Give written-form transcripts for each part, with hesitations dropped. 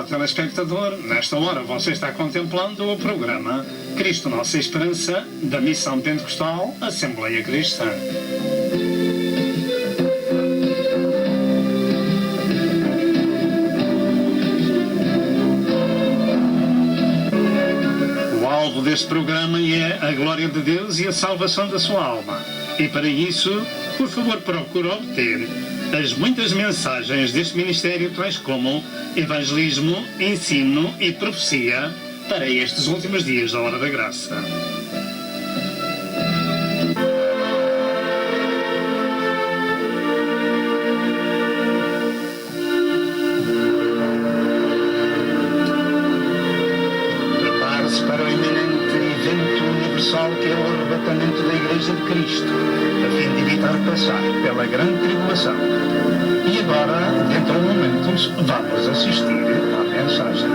telespectador, nesta hora você está contemplando o programa Cristo Nossa Esperança, da Missão Pentecostal Assembleia Cristã. O alvo deste programa é a glória de Deus e a salvação da sua alma. E para isso, por favor, procure obter as muitas mensagens deste ministério, tais como evangelismo, ensino e profecia para estes últimos dias da Hora da Graça. Prepare-se para o iminente evento universal que é o arrebatamento da Igreja de Cristo, a fim de evitar passar pela grande tribulação. E agora, dentro de momentos, vamos assistir à mensagem.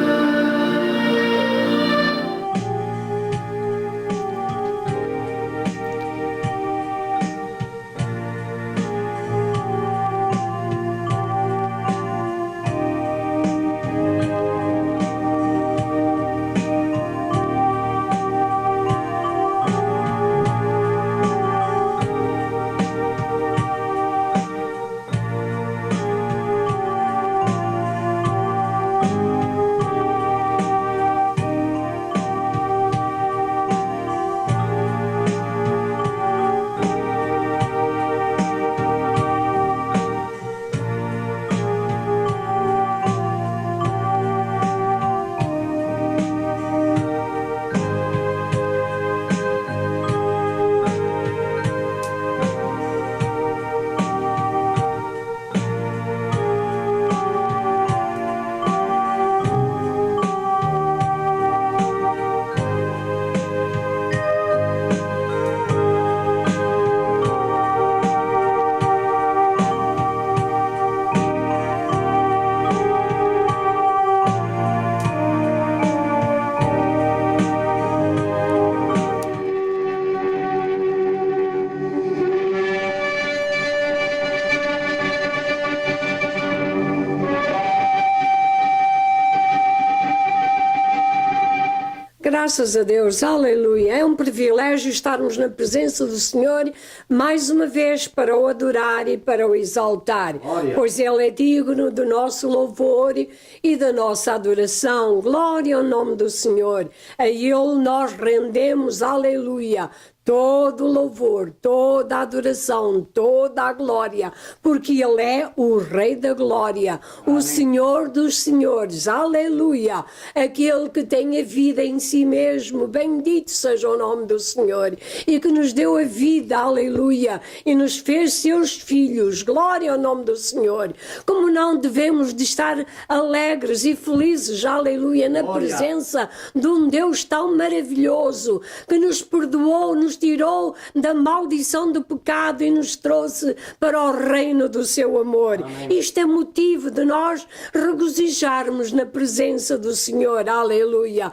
Graças a Deus, aleluia. É um privilégio estarmos na presença do Senhor mais uma vez para o adorar e para o exaltar, pois Ele é digno do nosso louvor e da nossa adoração. Glória ao nome do Senhor. A Ele nós rendemos, aleluia, todo o louvor, toda a adoração, toda a glória, porque Ele é o Rei da Glória, o Senhor dos Senhores, aleluia, aquele que tem a vida em si mesmo, bendito seja o nome do Senhor, e que nos deu a vida, aleluia, e nos fez seus filhos, glória ao nome do Senhor. Como não devemos de estar alegres e felizes, aleluia, na presença de um Deus tão maravilhoso, que nos perdoou, nos tirou da maldição do pecado e nos trouxe para o reino do seu amor. Amém. Isto é motivo de nós regozijarmos na presença do Senhor, aleluia.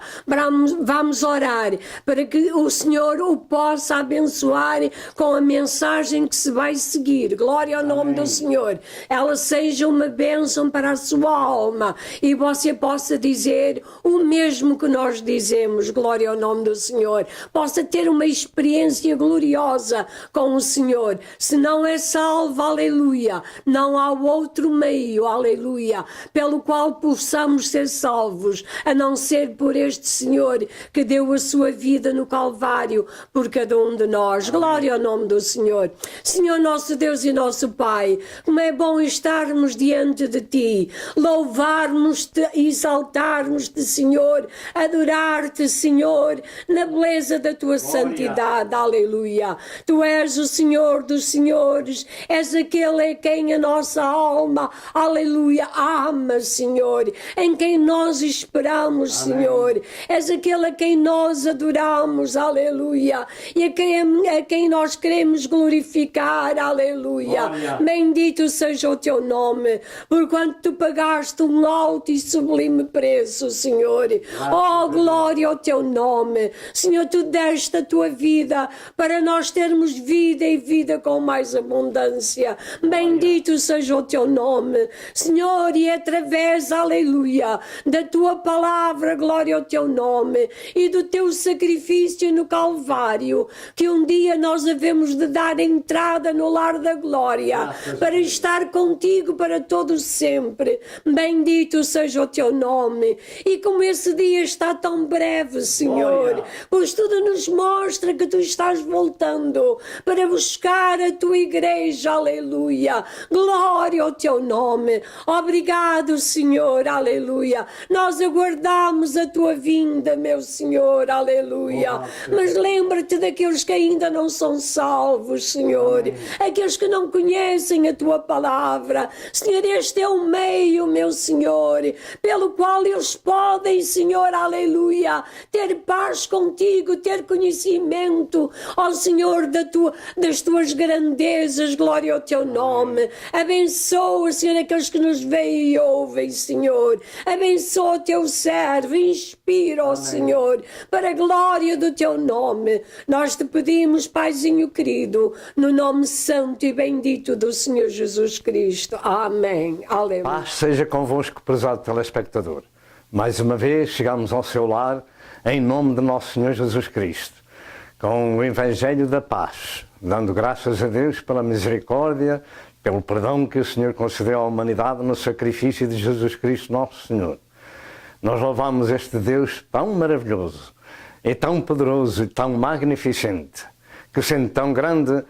Vamos orar para que o Senhor o possa abençoar com a mensagem que se vai seguir, glória ao nome do Senhor, ela seja uma bênção para a sua alma e você possa dizer o mesmo que nós dizemos, glória ao nome do Senhor, possa ter uma experiência gloriosa com o Senhor. Se não é salvo, aleluia, não há outro meio, aleluia, pelo qual possamos ser salvos, a não ser por este Senhor que deu a sua vida no Calvário por cada um de nós. Glória ao nome do Senhor. Senhor nosso Deus e nosso Pai, como é bom estarmos diante de Ti, louvarmos-te, exaltarmos-te, Senhor, adorar-te, Senhor, na beleza da Tua santidade. Aleluia. Tu és o Senhor dos senhores, és aquele em quem a nossa alma, aleluia, ama, Senhor, em quem nós esperamos, amém, Senhor. És aquele a quem nós adoramos, aleluia, e a quem nós queremos glorificar, aleluia. Glória. Bendito seja o teu nome, porquanto tu pagaste um alto e sublime preço, Senhor. Oh, glória ao teu nome. Senhor, tu deste a tua vida vida, para nós termos vida e vida com mais abundância. Bendito seja o teu nome, Senhor, e através, aleluia, da tua palavra, glória ao teu nome, e do teu sacrifício no Calvário, que um dia nós havemos de dar entrada no lar da glória, para estar contigo para todo sempre. Bendito seja o teu nome. E como esse dia está tão breve, Senhor, pois tudo nos mostra que tu estás voltando para buscar a tua igreja, aleluia. Glória ao teu nome. Obrigado, Senhor, aleluia. Nós aguardamos a tua vinda, meu Senhor, aleluia. Mas lembra-te daqueles que ainda não são salvos, Senhor, aqueles que não conhecem a tua palavra. Senhor, este é o meio, meu Senhor, pelo qual eles podem, Senhor, aleluia, ter paz contigo, ter conhecimento, ó Senhor, das tuas grandezas. Glória ao teu nome. Abençoa, Senhor, aqueles que nos veem e ouvem, Senhor. Abençoa o teu servo, inspira, ó Senhor, para a glória do teu nome. Nós te pedimos, Paizinho querido, no nome santo e bendito do Senhor Jesus Cristo. Amém. Aleluia. Paz seja convosco, prezado telespectador. Mais uma vez chegamos ao seu lar em nome de nosso Senhor Jesus Cristo, com o Evangelho da Paz, dando graças a Deus pela misericórdia, pelo perdão que o Senhor concedeu à humanidade no sacrifício de Jesus Cristo, nosso Senhor. Nós louvamos este Deus tão maravilhoso, e tão poderoso, e tão magnificente, que sendo tão grande,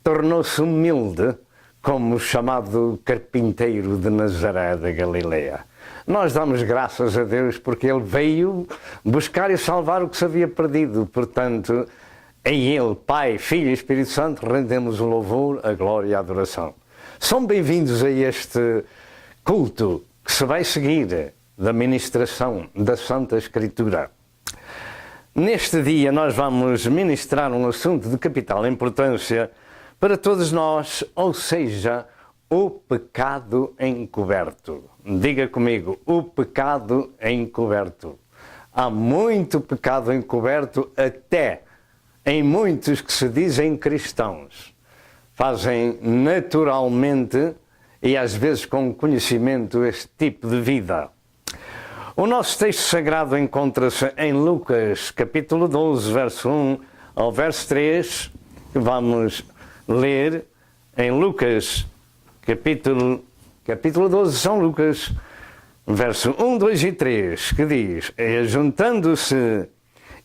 tornou-se humilde, como o chamado carpinteiro de Nazaré da Galileia. Nós damos graças a Deus porque Ele veio buscar e salvar o que se havia perdido. Portanto, em Ele, Pai, Filho e Espírito Santo, rendemos o louvor, a glória e a adoração. São bem-vindos a este culto que se vai seguir da ministração da Santa Escritura. Neste dia nós vamos ministrar um assunto de capital importância para todos nós, ou seja, o pecado encoberto. Diga comigo, o pecado encoberto. Há muito pecado encoberto, até em muitos que se dizem cristãos. Fazem naturalmente e às vezes com conhecimento este tipo de vida. O nosso texto sagrado encontra-se em Lucas, capítulo 12, verso 1 ao verso 3, que vamos ler em Lucas, capítulo 12, São Lucas, verso 1, 2 e 3, que diz: E juntando-se,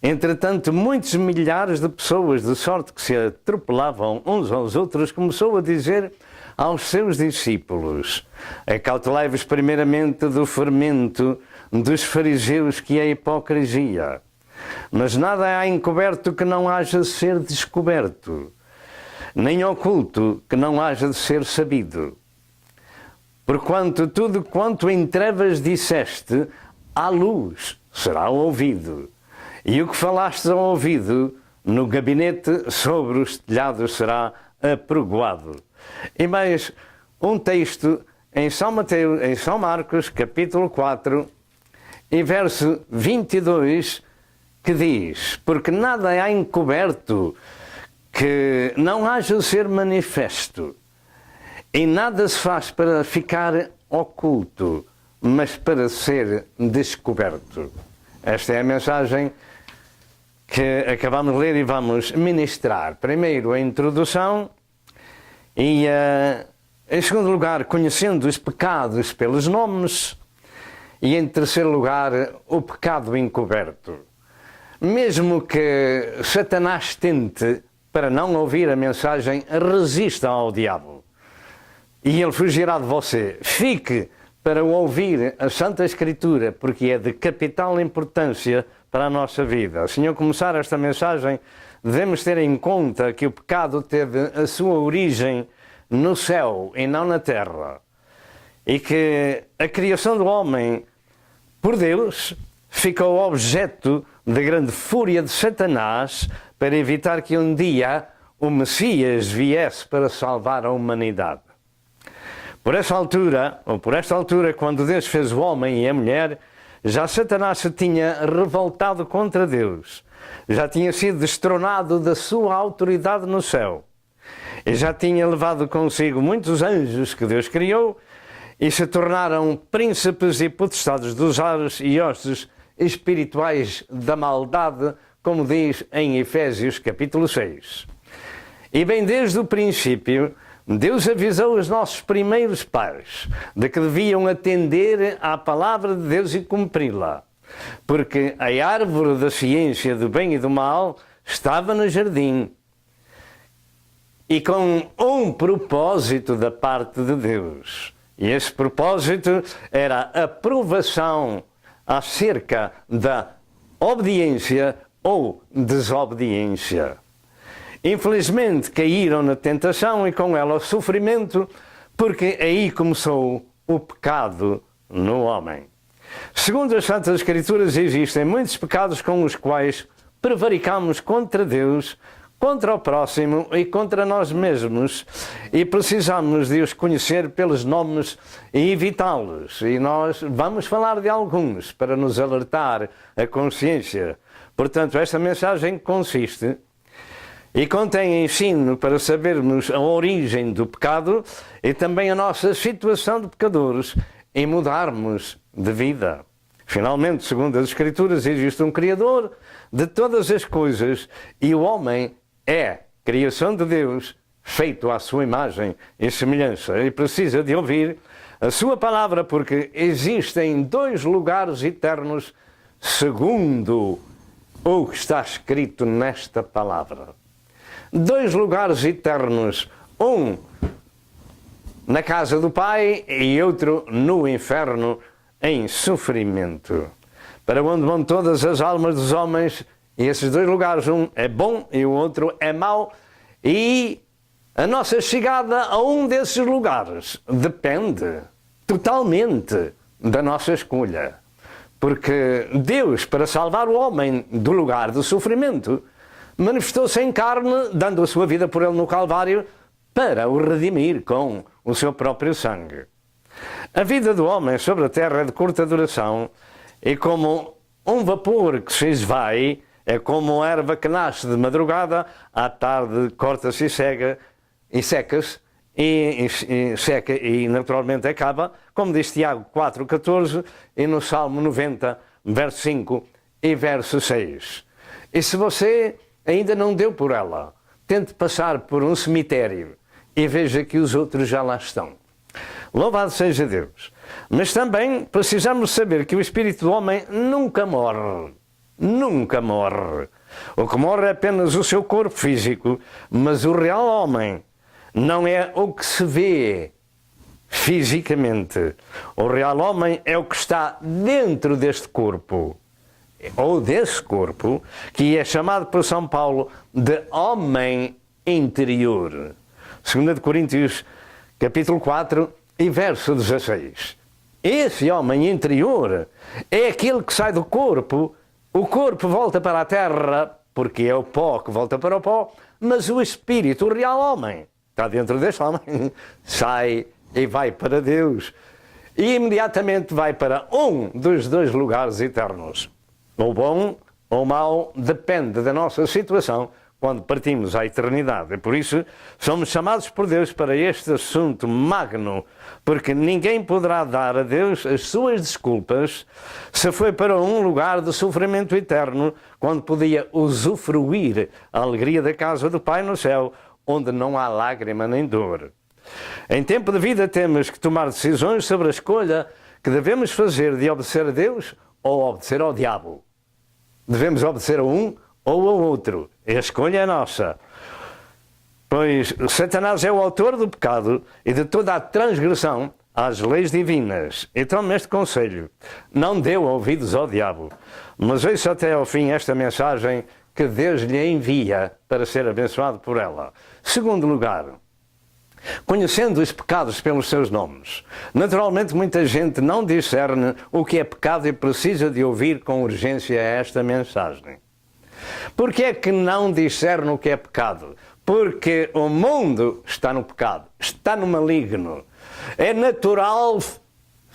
entretanto, muitos milhares de pessoas, de sorte que se atropelavam uns aos outros, começou a dizer aos seus discípulos: Acautelai-vos primeiramente do fermento dos fariseus, que é a hipocrisia. Mas nada há encoberto que não haja de ser descoberto, nem oculto que não haja de ser sabido. Porquanto tudo quanto em trevas disseste, à luz será ouvido. E o que falaste ao ouvido, no gabinete sobre os telhados será apregoado. E mais um texto em São Marcos, capítulo 4, e verso 22, que diz: Porque nada há encoberto que não haja de ser manifesto, e nada se faz para ficar oculto, mas para ser descoberto. Esta é a mensagem que acabamos de ler e vamos ministrar. Primeiro, a introdução e, em segundo lugar, conhecendo os pecados pelos nomes, e em terceiro lugar, o pecado encoberto. Mesmo que Satanás tente, para não ouvir a mensagem, resista ao diabo e ele fugirá de você. Fique para ouvir a Santa Escritura, porque é de capital importância para a nossa vida. Assim, ao começar esta mensagem, devemos ter em conta que o pecado teve a sua origem no céu e não na terra, e que a criação do homem, por Deus, ficou objeto de grande fúria de Satanás para evitar que um dia o Messias viesse para salvar a humanidade. Por esta altura, quando Deus fez o homem e a mulher, já Satanás se tinha revoltado contra Deus, já tinha sido destronado da sua autoridade no céu, e já tinha levado consigo muitos anjos que Deus criou, e se tornaram príncipes e potestades dos ares e hostes espirituais da maldade, como diz em Efésios capítulo 6. E bem desde o princípio, Deus avisou os nossos primeiros pais de que deviam atender à palavra de Deus e cumpri-la, porque a árvore da ciência do bem e do mal estava no jardim, e com um propósito da parte de Deus. E esse propósito era a aprovação acerca da obediência ou desobediência. Infelizmente caíram na tentação e com ela o sofrimento, porque aí começou o pecado no homem. Segundo as Santas Escrituras, existem muitos pecados com os quais prevaricamos contra Deus, contra o próximo e contra nós mesmos, e precisamos de os conhecer pelos nomes e evitá-los. E nós vamos falar de alguns para nos alertar a consciência. Portanto, esta mensagem consiste e contém ensino para sabermos a origem do pecado e também a nossa situação de pecadores e mudarmos de vida. Finalmente, segundo as Escrituras, existe um Criador de todas as coisas e o homem é criação de Deus, feito à sua imagem e semelhança, e precisa de ouvir a sua palavra, porque existem 2 lugares eternos segundo o que está escrito nesta palavra. 2 lugares eternos, um na casa do Pai e outro no inferno em sofrimento, para onde vão todas as almas dos homens. E esses 2 lugares, um é bom e o outro é mau, e a nossa chegada a um desses lugares depende totalmente da nossa escolha. Porque Deus, para salvar o homem do lugar do sofrimento, manifestou-se em carne, dando a sua vida por ele no Calvário, para o redimir com o seu próprio sangue. A vida do homem sobre a terra é de curta duração, e como um vapor que se esvai, é como a erva que nasce de madrugada, à tarde corta-se e seca-se, e seca e naturalmente acaba, como diz Tiago 4,14 e no Salmo 90, verso 5 e verso 6. E se você ainda não deu por ela, tente passar por um cemitério e veja que os outros já lá estão. Louvado seja Deus! Mas também precisamos saber que o espírito do homem nunca morre. Nunca morre. O que morre é apenas o seu corpo físico, mas o real homem não é o que se vê fisicamente. O real homem é o que está dentro deste corpo, ou desse corpo, que é chamado por São Paulo de homem interior. 2 Coríntios, capítulo 4 e verso 16. Esse homem interior é aquele que sai do corpo. O corpo volta para a terra, porque é o pó que volta para o pó, mas o espírito, o real homem, está dentro deste homem, sai e vai para Deus. E imediatamente vai para um dos 2 lugares eternos. O bom ou o mau depende da nossa situação quando partimos à eternidade. E por isso somos chamados por Deus para este assunto magno, porque ninguém poderá dar a Deus as suas desculpas se foi para um lugar de sofrimento eterno, quando podia usufruir a alegria da casa do Pai no céu, onde não há lágrima nem dor. Em tempo de vida temos que tomar decisões sobre a escolha que devemos fazer de obedecer a Deus ou obedecer ao diabo. Devemos obedecer a um ou ao outro. A escolha é nossa. Pois Satanás é o autor do pecado e de toda a transgressão às leis divinas. Então, neste conselho, não deu ouvidos ao diabo, mas ouça até ao fim esta mensagem que Deus lhe envia para ser abençoado por ela. Segundo lugar, conhecendo os pecados pelos seus nomes. Naturalmente, muita gente não discerne o que é pecado e precisa de ouvir com urgência esta mensagem. Por que é que não discerne o que é pecado? Porque o mundo está no pecado, está no maligno. É natural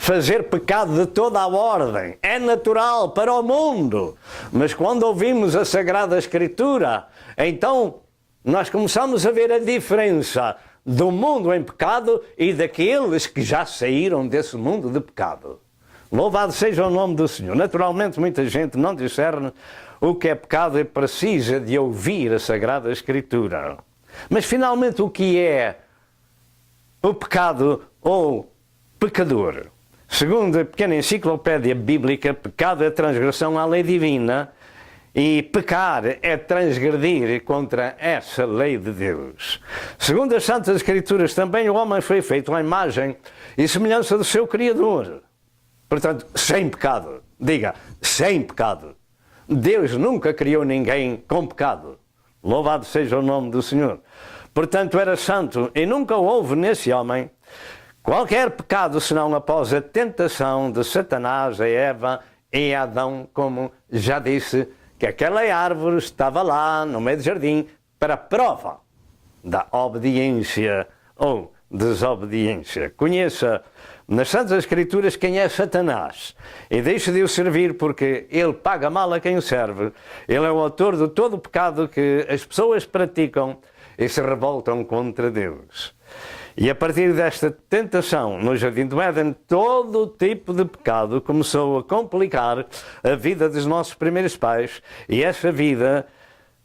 fazer pecado de toda a ordem. É natural para o mundo. Mas quando ouvimos a Sagrada Escritura, então nós começamos a ver a diferença do mundo em pecado e daqueles que já saíram desse mundo de pecado. Louvado seja o nome do Senhor. Naturalmente, muita gente não discerne o que é pecado e precisa de ouvir a Sagrada Escritura. Mas, finalmente, o que é o pecado ou pecador? Segundo a pequena enciclopédia bíblica, pecado é transgressão à lei divina e pecar é transgredir contra essa lei de Deus. Segundo as Santas Escrituras, também o homem foi feito à imagem e semelhança do seu Criador. Portanto, sem pecado. Diga, sem pecado. Deus nunca criou ninguém com pecado. Louvado seja o nome do Senhor. Portanto, era santo e nunca houve nesse homem qualquer pecado, senão após a tentação de Satanás a Eva e a Adão, como já disse, que aquela árvore estava lá no meio do jardim para prova da obediência ou desobediência. Conheça nas Santas Escrituras quem é Satanás e deixe de o servir, porque ele paga mal a quem o serve. Ele é o autor de todo o pecado que as pessoas praticam e se revoltam contra Deus. E a partir desta tentação no Jardim do Éden, todo tipo de pecado começou a complicar a vida dos nossos primeiros pais, e essa vida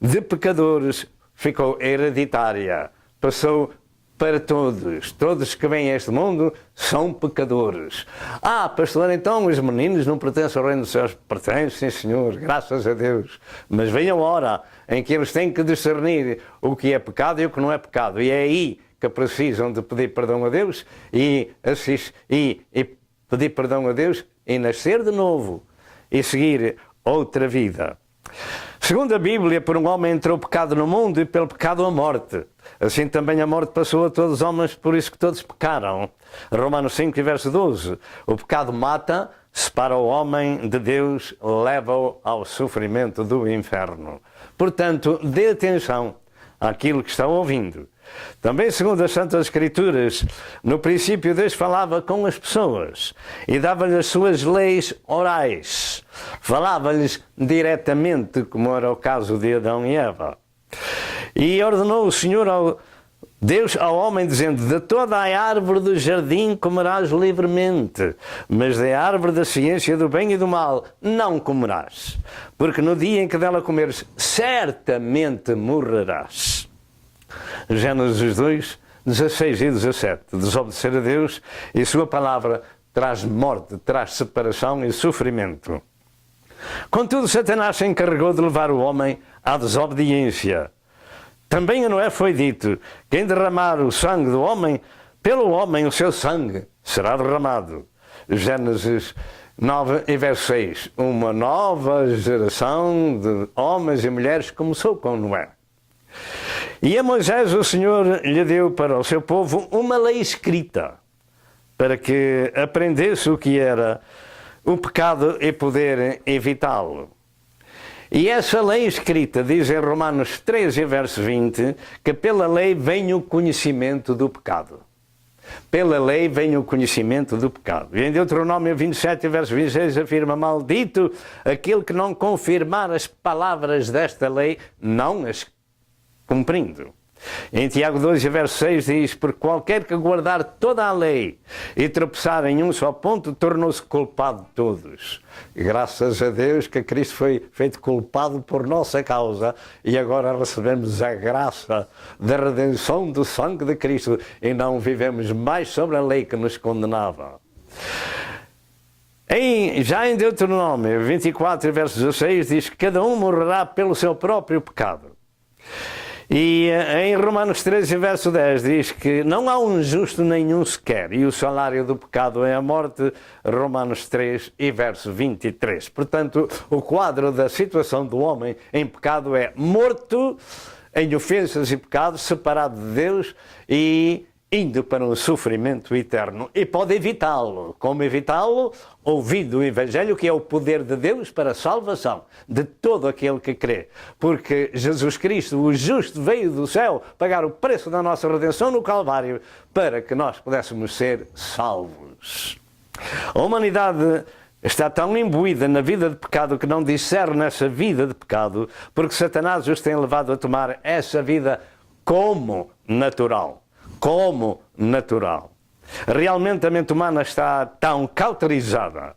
de pecadores ficou hereditária. Passou para todos. Todos que vêm a este mundo são pecadores. Ah, pastor, então os meninos não pertencem ao reino dos céus? Pertencem, sim, Senhor, graças a Deus. Mas vem a hora em que eles têm que discernir o que é pecado e o que não é pecado. E é aí que precisam de pedir perdão a Deus e pedir perdão a Deus e nascer de novo e seguir outra vida. Segundo a Bíblia, por um homem entrou o pecado no mundo e pelo pecado a morte. Assim também a morte passou a todos os homens, por isso que todos pecaram. Romanos 5, verso 12. O pecado mata, separa o homem de Deus, leva-o ao sofrimento do inferno. Portanto, dê atenção àquilo que está ouvindo. Também, segundo as Santas Escrituras, no princípio Deus falava com as pessoas e dava-lhes as suas leis orais. Falava-lhes diretamente, como era o caso de Adão e Eva. E ordenou o Senhor Deus ao homem, dizendo: de toda a árvore do jardim comerás livremente, mas da árvore da ciência do bem e do mal não comerás, porque no dia em que dela comeres, certamente morrerás. Gênesis 2, 16 e 17. Desobedecer a Deus e sua palavra traz morte, traz separação e sofrimento. Contudo, Satanás se encarregou de levar o homem à desobediência. Também a Noé foi dito: quem derramar o sangue do homem, pelo homem o seu sangue será derramado. Gênesis 9 e verso 6. Uma nova geração de homens e mulheres começou com Noé. E a Moisés o Senhor lhe deu para o seu povo uma lei escrita, para que aprendesse o que era o pecado e poder evitá-lo. E essa lei escrita diz em Romanos 13, verso 20, que pela lei vem o conhecimento do pecado. Pela lei vem o conhecimento do pecado. E em Deuteronômio 27, verso 26, afirma: maldito aquele que não confirmar as palavras desta lei, não as cumprindo. Em Tiago 2, verso 6 diz: porque qualquer que guardar toda a lei e tropeçar em um só ponto, tornou-se culpado de todos. E graças a Deus que Cristo foi feito culpado por nossa causa e agora recebemos a graça da redenção do sangue de Cristo e não vivemos mais sobre a lei que nos condenava. Já em Deuteronômio 24, verso 16 diz que cada um morrerá pelo seu próprio pecado. E em Romanos 13, verso 10 diz que não há um justo nenhum sequer, e o salário do pecado é a morte. Romanos 3 e verso 23. Portanto, o quadro da situação do homem em pecado é morto em ofensas e pecados, separado de Deus e indo para um sofrimento eterno. E pode evitá-lo. Como evitá-lo? Ouvindo o Evangelho, que é o poder de Deus para a salvação de todo aquele que crê. Porque Jesus Cristo, o justo, veio do céu pagar o preço da nossa redenção no Calvário para que nós pudéssemos ser salvos. A humanidade está tão imbuída na vida de pecado que não discerne essa vida de pecado, porque Satanás os tem levado a tomar essa vida como natural. Como natural. Realmente a mente humana está tão cauterizada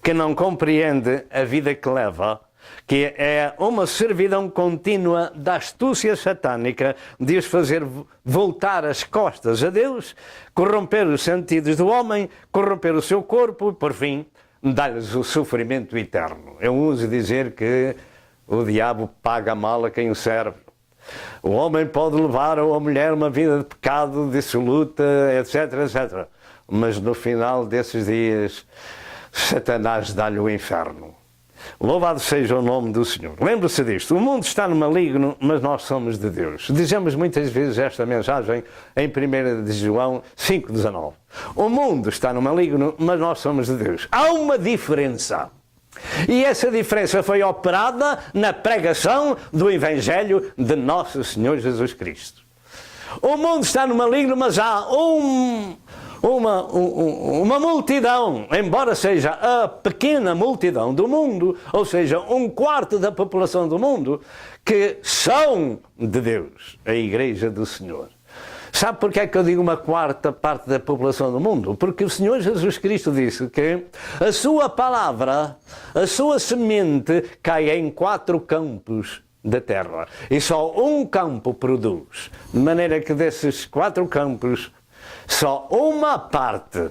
que não compreende a vida que leva, que é uma servidão contínua da astúcia satânica de os fazer voltar as costas a Deus, corromper os sentidos do homem, corromper o seu corpo e, por fim, dar-lhes o sofrimento eterno. Eu uso dizer que o diabo paga mal a quem o serve. O homem pode levar ou a mulher uma vida de pecado, dissoluta, etc, etc. Mas no final desses dias, Satanás dá-lhe o inferno. Louvado seja o nome do Senhor. Lembre-se disto, o mundo está no maligno, mas nós somos de Deus. Dizemos muitas vezes esta mensagem em 1 de João 5,19. O mundo está no maligno, mas nós somos de Deus. Há uma diferença. E essa diferença foi operada na pregação do Evangelho de Nosso Senhor Jesus Cristo. O mundo está no maligno, mas há uma multidão, embora seja a pequena multidão do mundo, ou seja, 1/4 da população do mundo, que são de Deus, a Igreja do Senhor. Sabe porque é que eu digo 1/4 parte da população do mundo? Porque o Senhor Jesus Cristo disse que a sua palavra, a sua semente, cai em 4 campos da terra. E só um campo produz. De maneira que desses 4 campos, só uma parte,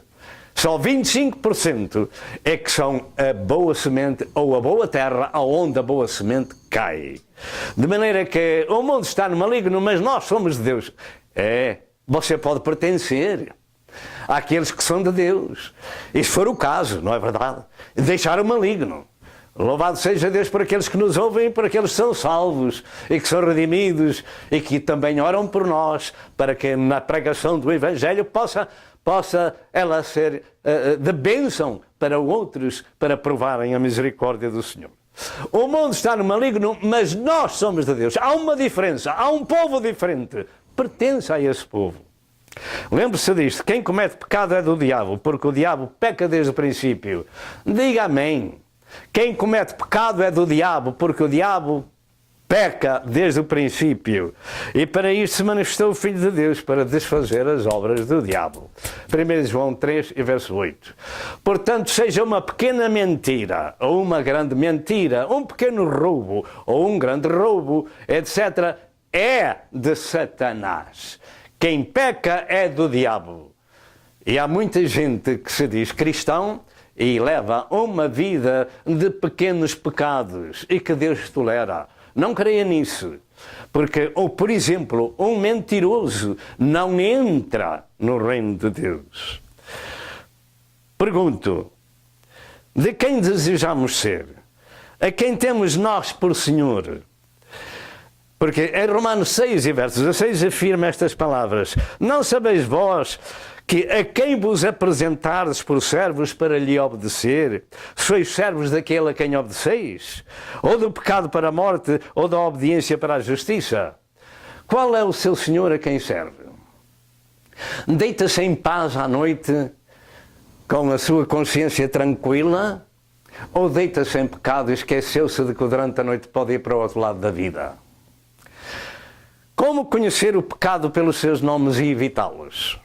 só 25% é que são a boa semente ou a boa terra aonde a boa semente cai. De maneira que o mundo está no maligno, mas nós somos de Deus. Você pode pertencer àqueles que são de Deus. E se for o caso, não é verdade? Deixar o maligno. Louvado seja Deus por aqueles que nos ouvem, por aqueles que são salvos e que são redimidos e que também oram por nós, para que na pregação do Evangelho possa ela ser de bênção para outros, para provarem a misericórdia do Senhor. O mundo está no maligno, mas nós somos de Deus. Há uma diferença, há um povo diferente. Pertence a esse povo. Lembre-se disto, quem comete pecado é do diabo, porque o diabo peca desde o princípio. Diga amém. Quem comete pecado é do diabo, porque o diabo peca desde o princípio. E para isto se manifestou o Filho de Deus, para desfazer as obras do diabo. 1 João 3, verso 8. Portanto, seja uma pequena mentira, ou uma grande mentira, um pequeno roubo, ou um grande roubo, etc., é de Satanás. Quem peca é do diabo. E há muita gente que se diz cristão e leva uma vida de pequenos pecados e que Deus tolera. Não creia nisso. Porque, ou por exemplo, um mentiroso não entra no reino de Deus. Pergunto, de quem desejamos ser? A quem temos nós por Senhor? Porque em Romanos 6, verso 16, afirma estas palavras: não sabeis vós que a quem vos apresentardes por servos para lhe obedecer, sois servos daquele a quem obedeceis? Ou do pecado para a morte, ou da obediência para a justiça? Qual é o seu Senhor a quem serve? Deita-se em paz à noite, com a sua consciência tranquila? Ou deita-se em pecado e esqueceu-se de que durante a noite pode ir para o outro lado da vida? Como conhecer o pecado pelos seus nomes e evitá-los?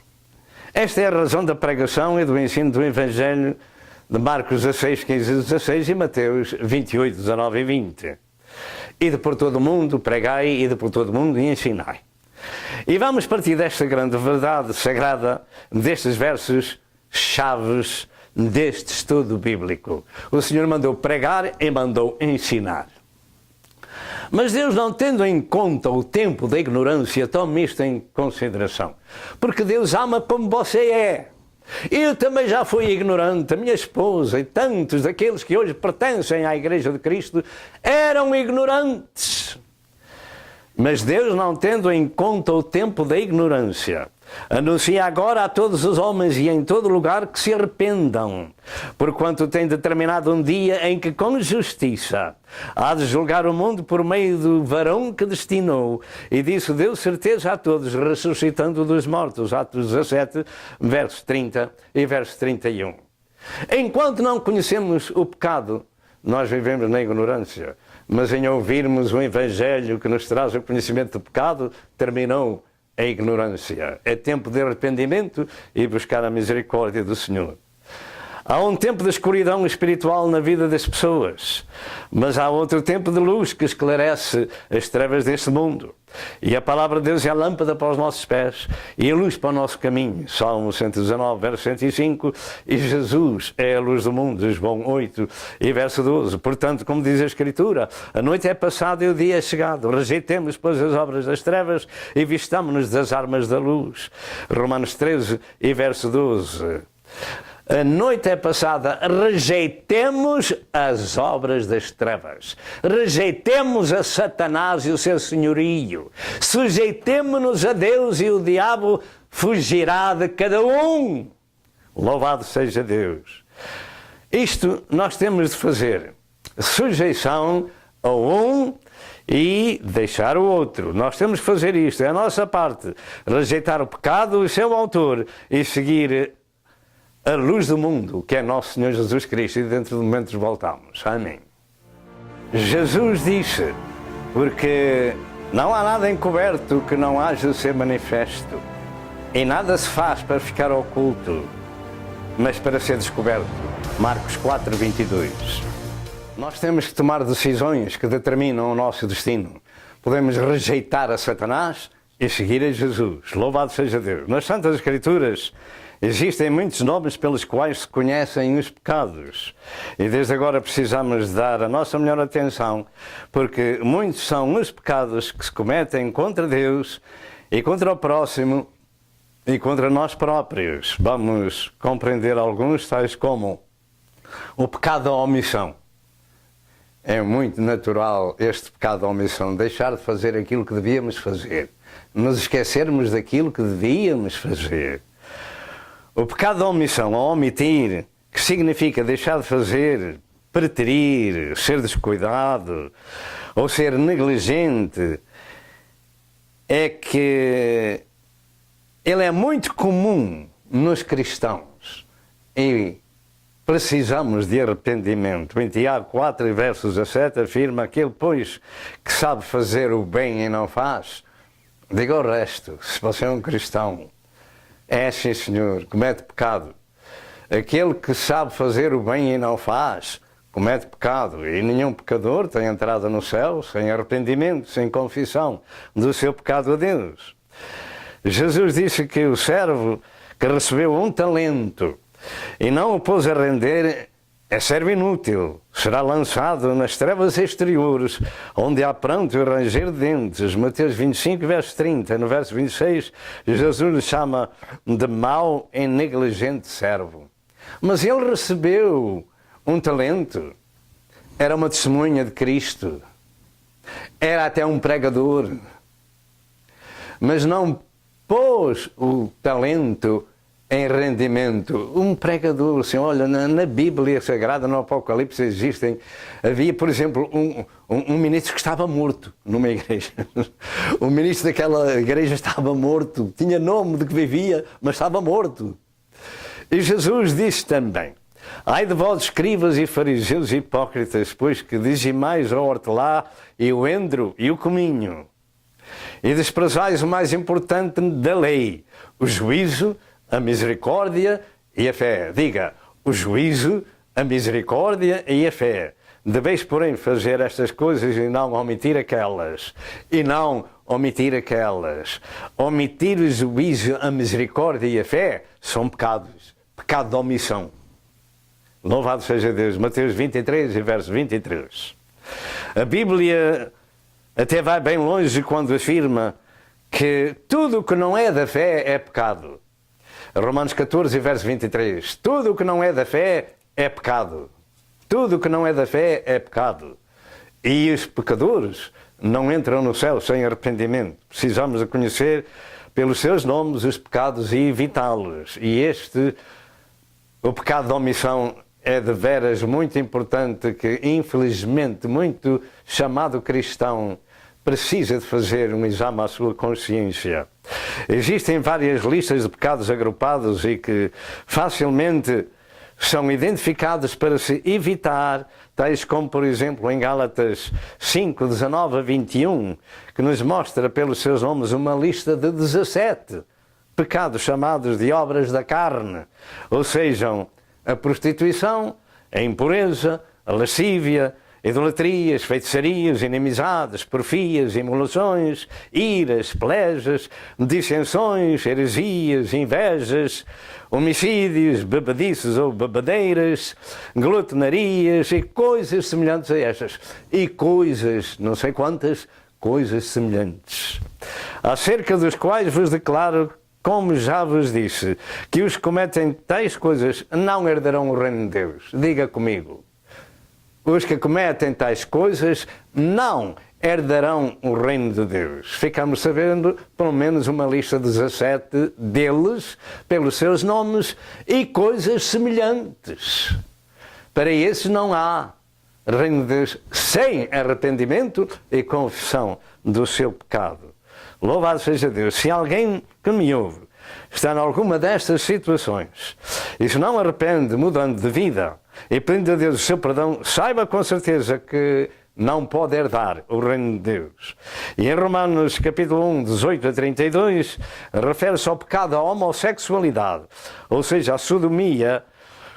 Esta é a razão da pregação e do ensino do Evangelho de Marcos 16, 15 e 16 e Mateus 28, 19 e 20. Ide por todo o mundo, pregai, ide por todo o mundo e ensinai. E vamos partir desta grande verdade sagrada, destes versos chaves deste estudo bíblico. O Senhor mandou pregar e mandou ensinar. Mas Deus, não tendo em conta o tempo da ignorância, tome isto em consideração. Porque Deus ama como você é. Eu também já fui ignorante, a minha esposa e tantos daqueles que hoje pertencem à Igreja de Cristo eram ignorantes. Mas Deus, não tendo em conta o tempo da ignorância, anuncia agora a todos os homens e em todo lugar que se arrependam, porquanto tem determinado um dia em que com justiça há de julgar o mundo por meio do varão que destinou, e disso deu certeza a todos, ressuscitando dos mortos. Atos 17, verso 30 e verso 31. Enquanto não conhecemos o pecado, nós vivemos na ignorância. Mas em ouvirmos o Evangelho que nos traz o conhecimento do pecado, terminou a ignorância. É tempo de arrependimento e buscar a misericórdia do Senhor. Há um tempo de escuridão espiritual na vida das pessoas, mas há outro tempo de luz que esclarece as trevas deste mundo. E a palavra de Deus é a lâmpada para os nossos pés e a luz para o nosso caminho. Salmo 119, verso 105. E Jesus é a luz do mundo. João 8 e verso 12. Portanto, como diz a Escritura, a noite é passada e o dia é chegado. Rejeitemos, pois, as obras das trevas e vistamo-nos das armas da luz. Romanos 13 e verso 12. A noite é passada, rejeitemos as obras das trevas, rejeitemos a Satanás e o seu senhorio, sujeitemo-nos a Deus e o diabo fugirá de cada um. Louvado seja Deus. Isto nós temos de fazer, sujeição a um e deixar o outro. Nós temos de fazer isto, é a nossa parte, rejeitar o pecado e o seu autor e seguir a luz do mundo, que é nosso Senhor Jesus Cristo, e dentro de momentos voltamos. Amém. Jesus disse, porque não há nada encoberto que não haja de ser manifesto, e nada se faz para ficar oculto, mas para ser descoberto. Marcos 4, 22. Nós temos que tomar decisões que determinam o nosso destino. Podemos rejeitar a Satanás e seguir a Jesus. Louvado seja Deus. Nas Santas Escrituras existem muitos nomes pelos quais se conhecem os pecados. E desde agora precisamos dar a nossa melhor atenção, porque muitos são os pecados que se cometem contra Deus e contra o próximo e contra nós próprios. Vamos compreender alguns, tais como o pecado da omissão. É muito natural este pecado da omissão, deixar de fazer aquilo que devíamos fazer, nos esquecermos daquilo que devíamos fazer. O pecado da omissão, a omitir, que significa deixar de fazer, preterir, ser descuidado ou ser negligente, é que ele é muito comum nos cristãos e precisamos de arrependimento. Em Tiago 4, verso 17, afirma: aquele, pois, que sabe fazer o bem e não faz, diga o resto. Se você é um cristão, é sim, Senhor, comete pecado. Aquele que sabe fazer o bem e não faz, comete pecado. E nenhum pecador tem entrada no céu sem arrependimento, sem confissão do seu pecado a Deus. Jesus disse que o servo que recebeu um talento e não o pôs a render é servo inútil, será lançado nas trevas exteriores, onde há pranto e ranger de dentes. Mateus 25, verso 30. No verso 26, Jesus lhe chama de mau e negligente servo. Mas ele recebeu um talento, era uma testemunha de Cristo, era até um pregador, mas não pôs o talento em rendimento. Um pregador, assim, olha, na Bíblia Sagrada, no Apocalipse havia, por exemplo, um ministro que estava morto numa igreja. O ministro daquela igreja estava morto, tinha nome de que vivia, mas estava morto. E Jesus disse também: ai de vós, escribas e fariseus hipócritas, pois que dizimais a hortelã e o endro e o cominho, e desprezais o mais importante da lei, o juízo, a misericórdia e a fé. Diga, o juízo, a misericórdia e a fé. Deveis, porém, fazer estas coisas e não omitir aquelas. E não omitir aquelas. Omitir o juízo, a misericórdia e a fé são pecados. Pecado de omissão. Louvado seja Deus. Mateus 23 e verso 23. A Bíblia até vai bem longe quando afirma que tudo o que não é da fé é pecado. Romanos 14, verso 23. Tudo o que não é da fé é pecado. Tudo o que não é da fé é pecado. E os pecadores não entram no céu sem arrependimento. Precisamos de conhecer pelos seus nomes os pecados e evitá-los. E o pecado de omissão, é de veras muito importante, que infelizmente muito chamado cristão precisa de fazer um exame à sua consciência. Existem várias listas de pecados agrupados e que facilmente são identificados para se evitar, tais como, por exemplo, em Gálatas 5, 19 a 21, que nos mostra pelos seus nomes uma lista de 17 pecados chamados de obras da carne, ou sejam, a prostituição, a impureza, a lascívia, idolatrias, feitiçarias, inimizades, porfias, emulações, iras, pelejas, dissensões, heresias, invejas, homicídios, bebedices ou bebedeiras, glutonarias e coisas semelhantes a estas. E coisas, não sei quantas, coisas semelhantes. Acerca dos quais vos declaro, como já vos disse, que os que cometem tais coisas não herdarão o reino de Deus. Diga comigo. Os que cometem tais coisas não herdarão o reino de Deus. Ficamos sabendo, pelo menos, uma lista de 17 deles, pelos seus nomes, e coisas semelhantes. Para esses não há reino de Deus sem arrependimento e confissão do seu pecado. Louvado seja Deus. Se alguém que me ouve está em alguma destas situações e se não arrepende, mudando de vida e pedindo a Deus o seu perdão, saiba com certeza que não pode herdar o reino de Deus. E em Romanos capítulo 1, 18 a 32, refere-se ao pecado da homossexualidade, ou seja, a sodomia,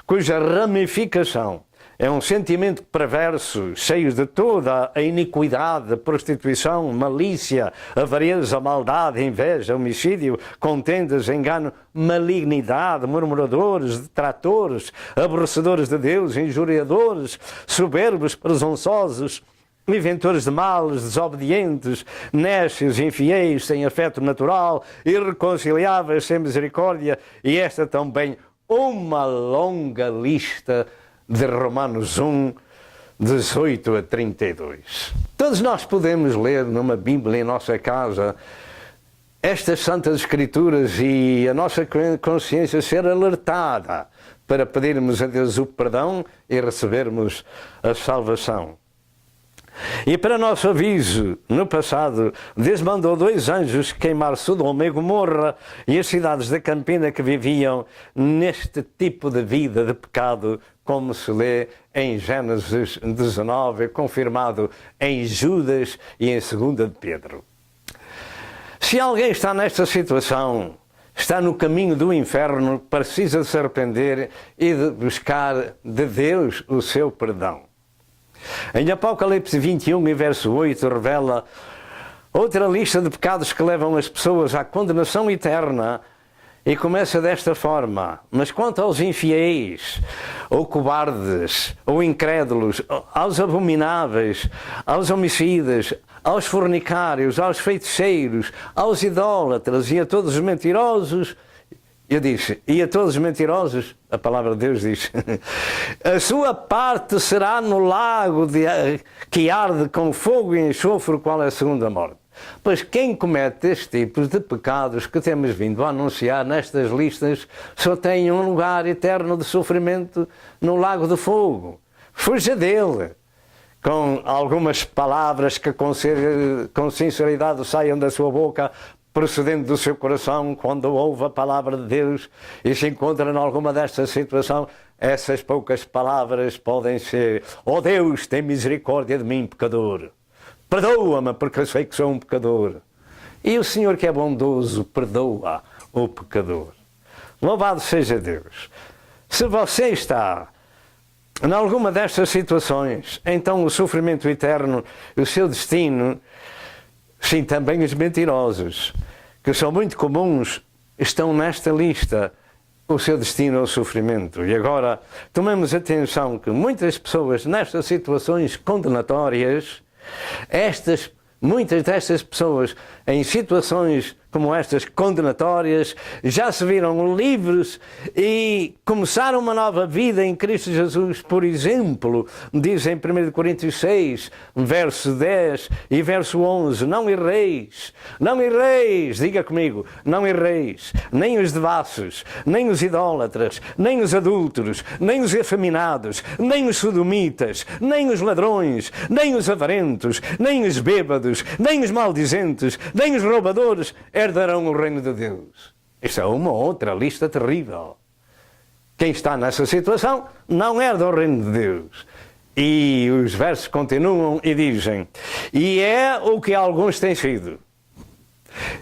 cuja ramificação é um sentimento perverso, cheio de toda a iniquidade, prostituição, malícia, avareza, maldade, inveja, homicídio, contendas, engano, malignidade, murmuradores, detratores, aborrecedores de Deus, injuriadores, soberbos, presunçosos, inventores de males, desobedientes, nécios, infiéis, sem afeto natural, irreconciliáveis, sem misericórdia, e esta também uma longa lista de Romanos 1, 18 a 32. Todos nós podemos ler numa Bíblia em nossa casa estas Santas Escrituras e a nossa consciência ser alertada para pedirmos a Deus o perdão e recebermos a salvação. E para nosso aviso, no passado, Deus mandou 2 anjos queimar Sodoma e Gomorra e as cidades da Campina que viviam neste tipo de vida de pecado, como se lê em Gênesis 19, confirmado em Judas e em 2 de Pedro. Se alguém está nesta situação, está no caminho do inferno, precisa de se arrepender e de buscar de Deus o seu perdão. Em Apocalipse 21, e verso 8, revela outra lista de pecados que levam as pessoas à condenação eterna e começa desta forma: mas quanto aos infiéis, ou cobardes, ou incrédulos, aos abomináveis, aos homicidas, aos fornicários, aos feiticeiros, aos idólatras e a todos os mentirosos, eu disse, e a todos os mentirosos, a palavra de Deus diz, a sua parte será no lago que arde com fogo e enxofre, qual é a segunda morte. Pois quem comete este tipo de pecados que temos vindo a anunciar nestas listas só tem um lugar eterno de sofrimento no lago de fogo. Fuja dele, com algumas palavras que com sinceridade saiam da sua boca, procedendo do seu coração, quando ouve a palavra de Deus e se encontra em alguma desta situação, essas poucas palavras podem ser: ó Deus, tem misericórdia de mim, pecador. Perdoa-me, porque eu sei que sou um pecador. E o Senhor, que é bondoso, perdoa o pecador. Louvado seja Deus. Se você está em alguma destas situações, então o sofrimento eterno, o seu destino, sim, também os mentirosos, que são muito comuns, estão nesta lista. O seu destino é o sofrimento. E agora, tomemos atenção que muitas pessoas nestas situações condenatórias, muitas destas pessoas em situações como estas condenatórias já se viram livres e começaram uma nova vida em Cristo Jesus. Por exemplo, diz em 1 Coríntios 6, verso 10 e verso 11, não erreis, diga comigo, não erreis, nem os devassos, nem os idólatras, nem os adúlteros, nem os efeminados, nem os sodomitas, nem os ladrões, nem os avarentos, nem os bêbados, nem os maldizentes, nem os roubadores herdarão o reino de Deus. Isto é uma outra lista terrível. quem está nessa situação não é do reino de Deus. E os versos continuam e dizem: e é o que alguns têm sido.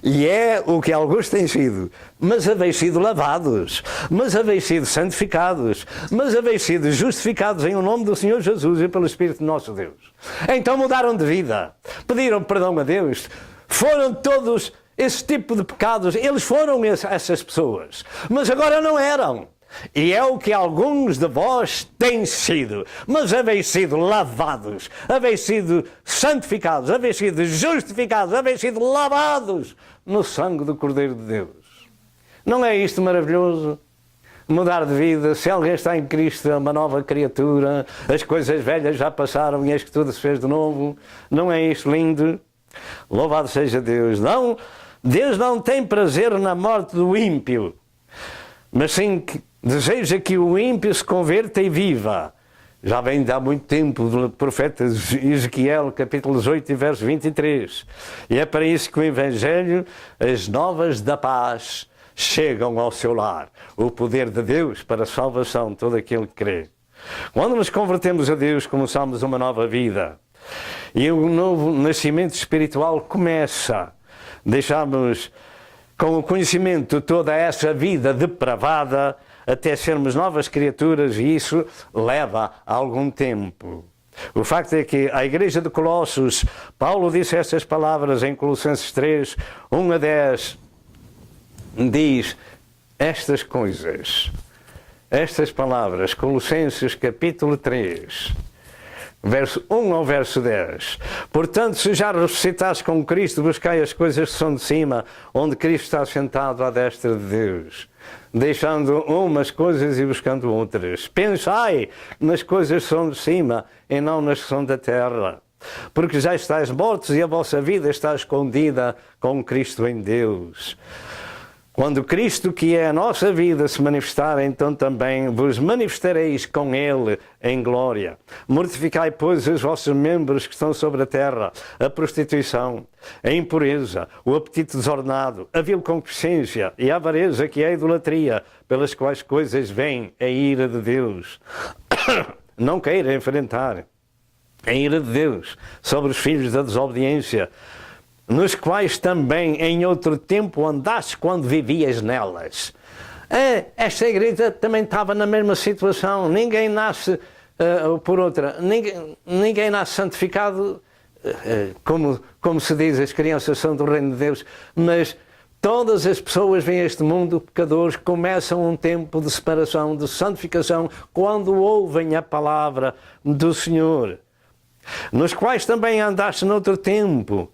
E é o que alguns têm sido, mas haveis sido lavados, mas haveis sido santificados, mas haveis sido justificados em o nome do Senhor Jesus e pelo Espírito de nosso Deus. Então mudaram de vida, pediram perdão a Deus, foram todos esse tipo de pecados, eles foram essas pessoas, mas agora não eram. E é o que alguns de vós têm sido, mas haveis sido lavados, haveis sido santificados, haveis sido justificados, haveis sido lavados no sangue do Cordeiro de Deus. Não é isto maravilhoso? Mudar de vida, se alguém está em Cristo, é uma nova criatura, as coisas velhas já passaram e eis que tudo se fez de novo. Não é isto lindo? Louvado seja Deus. Não, Deus não tem prazer na morte do ímpio, mas sim que deseja que o ímpio se converta e viva. Já vem de há muito tempo do profeta Ezequiel, capítulo 18 e verso 23. E é para isso que o Evangelho, as novas da paz, chegam ao seu lar. O poder de Deus para a salvação de todo aquele que crê. Quando nos convertemos a Deus, começamos uma nova vida. E um novo nascimento espiritual começa. Deixamos com o conhecimento de toda essa vida depravada até sermos novas criaturas, e isso leva algum tempo. O facto é que a igreja de Colossos, Paulo disse estas palavras em Colossenses 3, 1 a 10, diz estas coisas, estas palavras, Colossenses capítulo 3, verso 1 ao verso 10. Portanto, se já ressuscitaste com Cristo, buscai as coisas que são de cima, onde Cristo está sentado à destra de Deus, deixando umas coisas e buscando outras. Pensai nas coisas que são de cima e não nas que são da terra, porque já estáis mortos e a vossa vida está escondida com Cristo em Deus. Quando Cristo, que é a nossa vida, se manifestar, então também vos manifestareis com Ele em glória. Mortificai, pois, os vossos membros que estão sobre a terra, a prostituição, a impureza, o apetite desordenado, a vil concupiscência e a avareza, que é a idolatria, pelas quais coisas vem a ira de Deus. Não queira enfrentar a ira de Deus sobre os filhos da desobediência, nos quais também em outro tempo andaste quando vivias nelas. Esta igreja também estava na mesma situação. Ninguém nasce por outra. Ninguém nasce santificado, como se diz, as crianças são do reino de Deus, mas todas as pessoas vêm a este mundo, pecadores, começam um tempo de separação, de santificação, quando ouvem a palavra do Senhor, nos quais também andaste noutro tempo,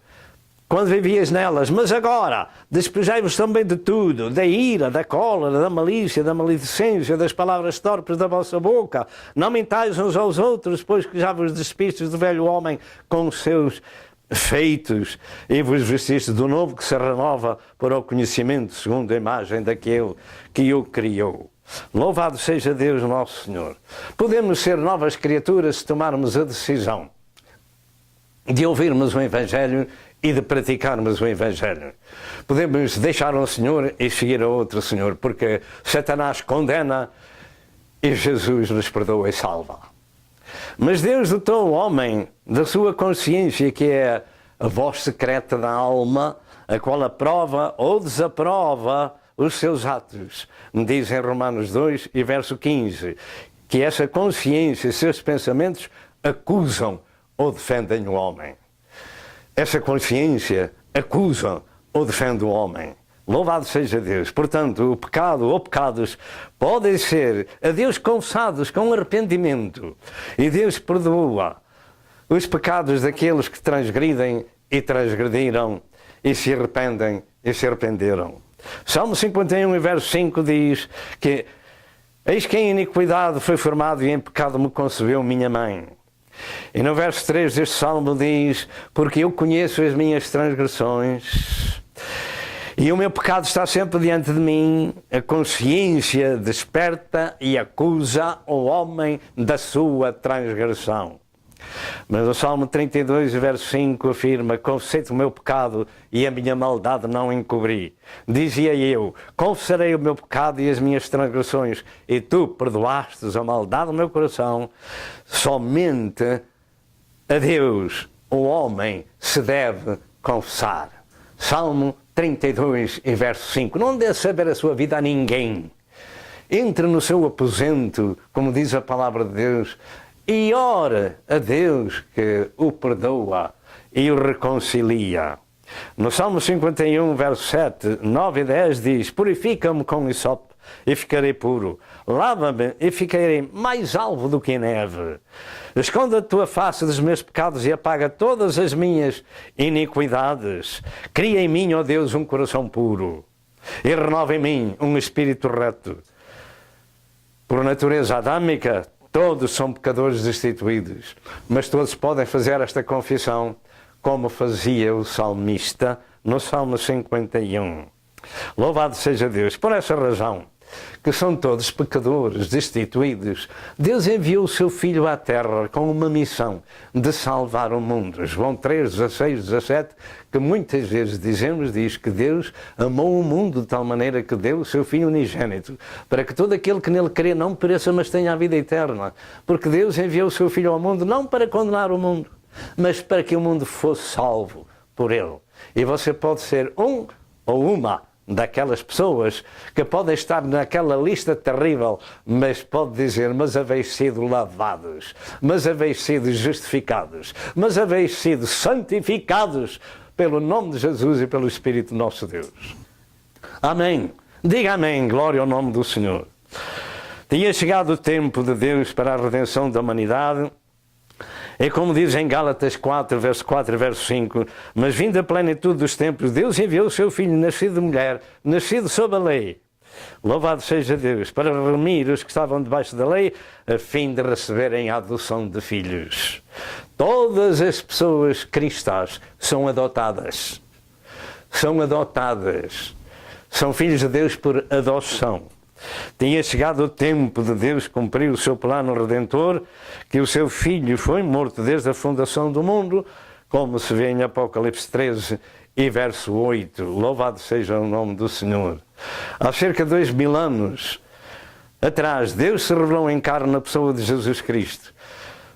quando vivias nelas, mas agora despejai-vos também de tudo, da ira, da cólera, da malícia, da maledicência, das palavras torpes da vossa boca. Não mentais uns aos outros, pois que já vos despistes do velho homem com os seus feitos e vos vestistes do novo que se renova para o conhecimento segundo a imagem daquele que o criou. Louvado seja Deus nosso Senhor. Podemos ser novas criaturas se tomarmos a decisão de ouvirmos o Evangelho e de praticarmos o Evangelho. Podemos deixar um Senhor e seguir a outro Senhor, porque Satanás condena e Jesus nos perdoa e salva. Mas Deus dotou o homem da sua consciência, que é a voz secreta da alma, a qual aprova ou desaprova os seus atos. Diz em Romanos 2 e verso 15, que essa consciência e seus pensamentos acusam ou defendem o homem. Essa consciência acusa ou defende o homem. Louvado seja Deus. Portanto, o pecado ou pecados podem ser a Deus confessados com arrependimento. E Deus perdoa os pecados daqueles que transgridem e transgrediram e se arrependem e se arrependeram. Salmo 51, verso 5 diz que eis que em iniquidade foi formado e em pecado me concebeu minha mãe. E no verso 3 deste salmo diz, porque eu conheço as minhas transgressões e o meu pecado está sempre diante de mim, a consciência desperta e acusa o homem da sua transgressão. Mas o Salmo 32, verso 5 afirma: confessei-te o meu pecado e a minha maldade não encobri. Dizia eu: confessarei o meu pecado e as minhas transgressões, e tu perdoastes a maldade do meu coração. Somente a Deus o homem se deve confessar. Salmo 32 e verso 5. Não dê saber a sua vida a ninguém. Entre no seu aposento, como diz a palavra de Deus, e ora a Deus que o perdoa e o reconcilia. No Salmo 51, verso 7, 9 e 10 diz: purifica-me com hisope e ficarei puro. Lava-me e ficarei mais alvo do que a neve. Esconda a tua face dos meus pecados e apaga todas as minhas iniquidades. Cria em mim, ó Deus, um coração puro e renova em mim um espírito reto. Por natureza adâmica, todos são pecadores destituídos, mas todos podem fazer esta confissão, como fazia o salmista no Salmo 51. Louvado seja Deus. Por essa razão, que são todos pecadores destituídos, Deus enviou o seu Filho à Terra com uma missão de salvar o mundo. João 3, 16, 17, que muitas vezes diz que Deus amou o mundo de tal maneira que deu o seu Filho unigênito, para que todo aquele que nele crê não pereça, mas tenha a vida eterna. Porque Deus enviou o seu Filho ao mundo não para condenar o mundo, mas para que o mundo fosse salvo por ele. E você pode ser um ou uma daquelas pessoas que podem estar naquela lista terrível, mas pode dizer: mas haveis sido lavados, mas haveis sido justificados, mas haveis sido santificados pelo nome de Jesus e pelo Espírito nosso Deus. Amém. Diga amém, glória ao nome do Senhor. Tinha chegado o tempo de Deus para a redenção da humanidade. É como diz em Gálatas 4, verso 4 e verso 5: mas vindo a plenitude dos tempos, Deus enviou o seu Filho, nascido de mulher, nascido sob a lei. Louvado seja Deus, para remir os que estavam debaixo da lei, a fim de receberem a adoção de filhos. Todas as pessoas cristãs são adotadas. São adotadas. São filhos de Deus por adoção. Tinha chegado o tempo de Deus cumprir o seu plano redentor, que o seu Filho foi morto desde a fundação do mundo, como se vê em Apocalipse 13 e verso 8. Louvado seja o nome do Senhor. Há cerca de 2000 anos atrás, Deus se revelou em carne na pessoa de Jesus Cristo,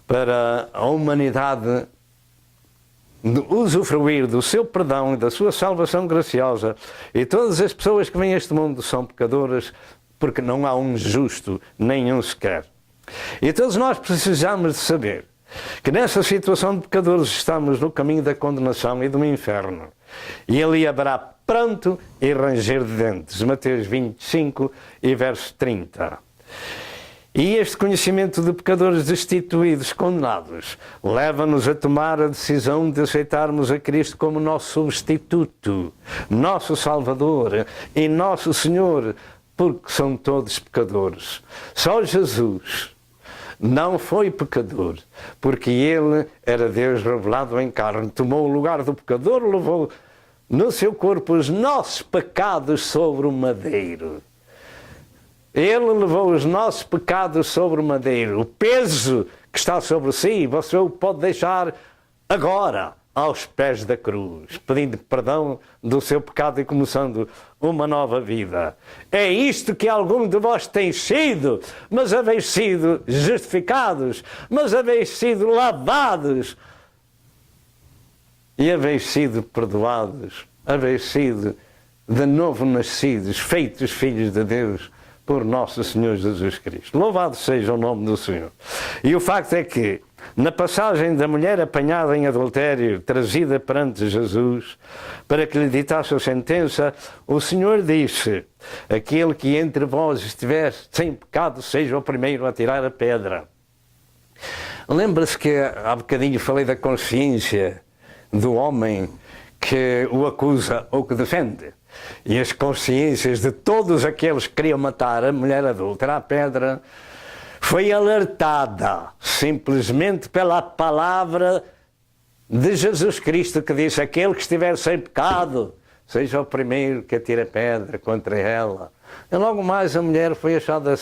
para a humanidade usufruir do seu perdão e da sua salvação graciosa. E todas as pessoas que vêm a este mundo são pecadoras, porque não há um justo, nenhum sequer. E todos nós precisamos de saber que nessa situação de pecadores estamos no caminho da condenação e do inferno. E ali haverá pranto e ranger de dentes. Mateus 25 e verso 30. E este conhecimento de pecadores destituídos, condenados, leva-nos a tomar a decisão de aceitarmos a Cristo como nosso substituto, nosso Salvador e nosso Senhor, porque são todos pecadores. Só Jesus não foi pecador, porque Ele era Deus revelado em carne, tomou o lugar do pecador, levou no seu corpo os nossos pecados sobre o madeiro. Ele levou os nossos pecados sobre o madeiro. O peso que está sobre si, você o pode deixar agora aos pés da cruz, pedindo perdão do seu pecado e começando uma nova vida. É isto que algum de vós tem sido, mas haveis sido justificados, mas haveis sido lavados e haveis sido perdoados, haveis sido de novo nascidos, feitos filhos de Deus por nosso Senhor Jesus Cristo. Louvado seja o nome do Senhor. E o facto é que, na passagem da mulher apanhada em adultério, trazida perante Jesus, para que lhe ditasse a sentença, o Senhor disse: aquele que entre vós estiver sem pecado, seja o primeiro a tirar a pedra. Lembra-se que há bocadinho falei da consciência do homem que o acusa ou que defende. E as consciências de todos aqueles que queriam matar a mulher adúltera à pedra foi alertada simplesmente pela palavra de Jesus Cristo, que disse: aquele que estiver sem pecado, seja o primeiro que atire a pedra contra ela. E logo mais a mulher foi achada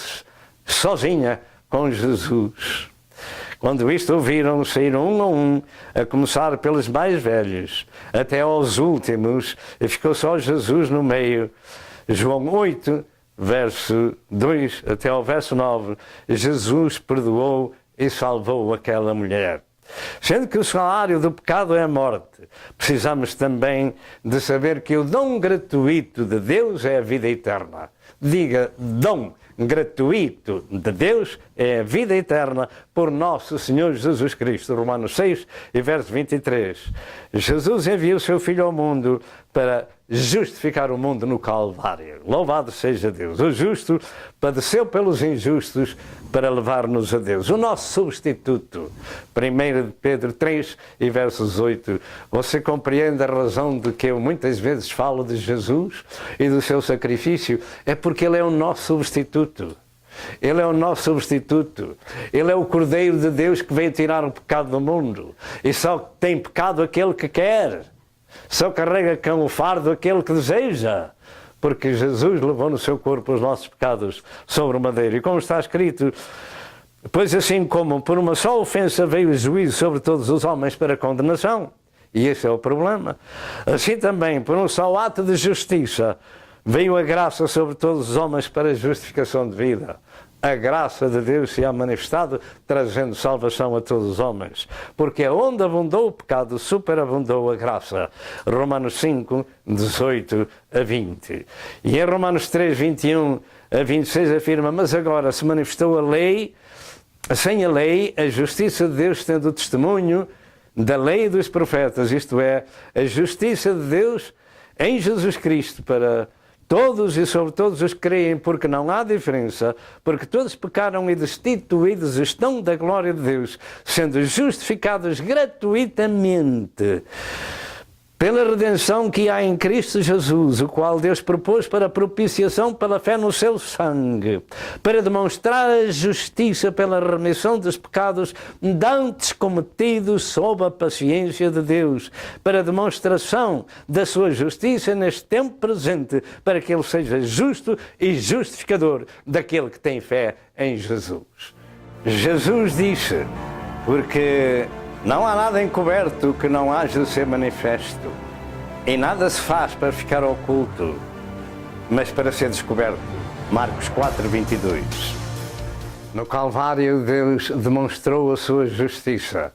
sozinha com Jesus. Quando isto ouviram, saíram um a um, a começar pelos mais velhos, até aos últimos, e ficou só Jesus no meio. João 8, verso 2 até ao verso 9, Jesus perdoou e salvou aquela mulher. Sendo que o salário do pecado é a morte, precisamos também de saber que o dom gratuito de Deus é a vida eterna. Diga, dom gratuito de Deus é a vida eterna por nosso Senhor Jesus Cristo. Romanos 6 e verso 23. Jesus enviou o seu Filho ao mundo para justificar o mundo no Calvário. Louvado seja Deus. O justo padeceu pelos injustos para levar-nos a Deus. O nosso substituto. 1 Pedro 3 e versos 8. Você compreende a razão de que eu muitas vezes falo de Jesus e do seu sacrifício? É porque Ele é o nosso substituto. Ele é o nosso substituto. Ele é o Cordeiro de Deus que veio tirar o pecado do mundo. E só tem pecado aquele que quer. Só carrega com o fardo aquele que deseja. Porque Jesus levou no seu corpo os nossos pecados sobre o madeiro. E como está escrito, pois assim como por uma só ofensa veio o juízo sobre todos os homens para condenação, e esse é o problema, assim também por um só ato de justiça veio a graça sobre todos os homens para a justificação de vida. A graça de Deus se há manifestado, trazendo salvação a todos os homens. Porque onde abundou o pecado, superabundou a graça. Romanos 5, 18 a 20. E em Romanos 3, 21 a 26 afirma, mas agora se manifestou a lei, sem a lei, a justiça de Deus tendo o testemunho da lei e dos profetas, isto é, a justiça de Deus em Jesus Cristo para todos e sobre todos os que creem, porque não há diferença, porque todos pecaram e destituídos estão da glória de Deus, sendo justificados gratuitamente pela redenção que há em Cristo Jesus, o qual Deus propôs para propiciação pela fé no seu sangue, para demonstrar a justiça pela remissão dos pecados dantes cometidos sob a paciência de Deus, para demonstração da sua justiça neste tempo presente, para que Ele seja justo e justificador daquele que tem fé em Jesus. Jesus disse, porque não há nada encoberto que não haja de ser manifesto, e nada se faz para ficar oculto, mas para ser descoberto. Marcos 4, 22. No Calvário, Deus demonstrou a sua justiça,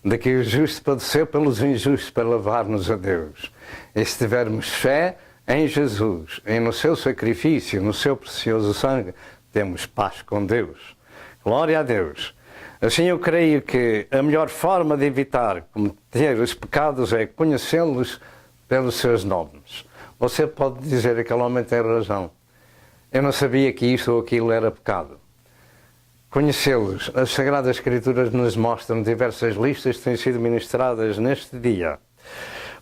de que o justo padeceu pelos injustos para levar-nos a Deus. E se tivermos fé em Jesus, e no seu sacrifício, no seu precioso sangue, temos paz com Deus. Glória a Deus. Assim eu creio que a melhor forma de evitar cometer os pecados é conhecê-los pelos seus nomes. Você pode dizer, aquele homem tem razão. Eu não sabia que isto ou aquilo era pecado. Conhecê-los. As Sagradas Escrituras nos mostram diversas listas que têm sido ministradas neste dia.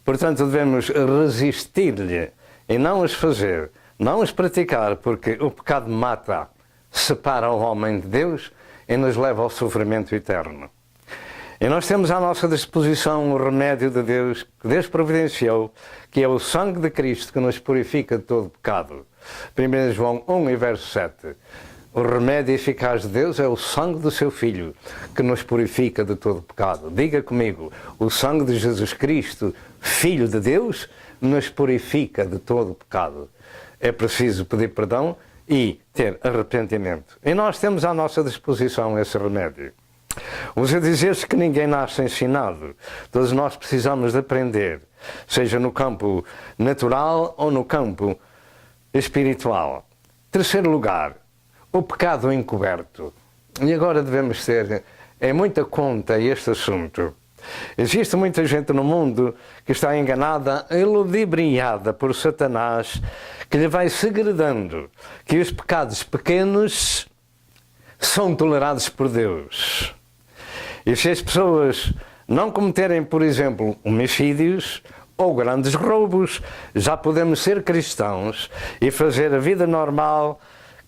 Portanto, devemos resistir-lhe e não as fazer, não as praticar, porque o pecado mata, separa o homem de Deus e nos leva ao sofrimento eterno. E nós temos à nossa disposição o remédio de Deus, que Deus providenciou, que é o sangue de Cristo que nos purifica de todo pecado. 1 João 1 e verso 7. O remédio eficaz de Deus é o sangue do seu Filho, que nos purifica de todo pecado. Diga comigo, o sangue de Jesus Cristo, Filho de Deus, nos purifica de todo pecado. É preciso pedir perdão e ter arrependimento. E nós temos à nossa disposição esse remédio. Usa dizer-se que ninguém nasce ensinado. Todos nós precisamos de aprender, seja no campo natural ou no campo espiritual. Terceiro lugar, o pecado encoberto. E agora devemos ter em muita conta este assunto. Existe muita gente no mundo que está enganada e ludibriada por Satanás, que lhe vai segredando que os pecados pequenos são tolerados por Deus. E se as pessoas não cometerem, por exemplo, homicídios ou grandes roubos, já podemos ser cristãos e fazer a vida normal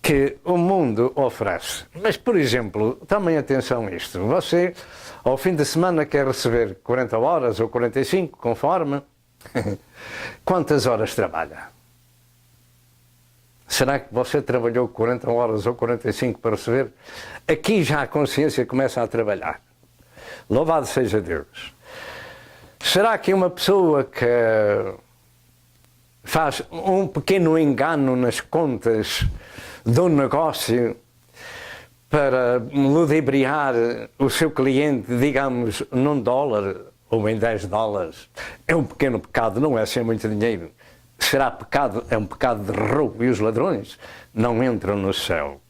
que o mundo oferece. Mas, por exemplo, tomem atenção a isto. Você, ao fim de semana, quer receber 40 horas ou 45, conforme. Quantas horas trabalha? Será que você trabalhou 40 horas ou 45 para receber? Aqui já a consciência começa a trabalhar. Louvado seja Deus. Será que uma pessoa que faz um pequeno engano nas contas do negócio para ludibriar o seu cliente, digamos, num dólar ou em 10 dólares, é um pequeno pecado, não é sem muito dinheiro? Será pecado? É um pecado de roubo e os ladrões não entram no céu.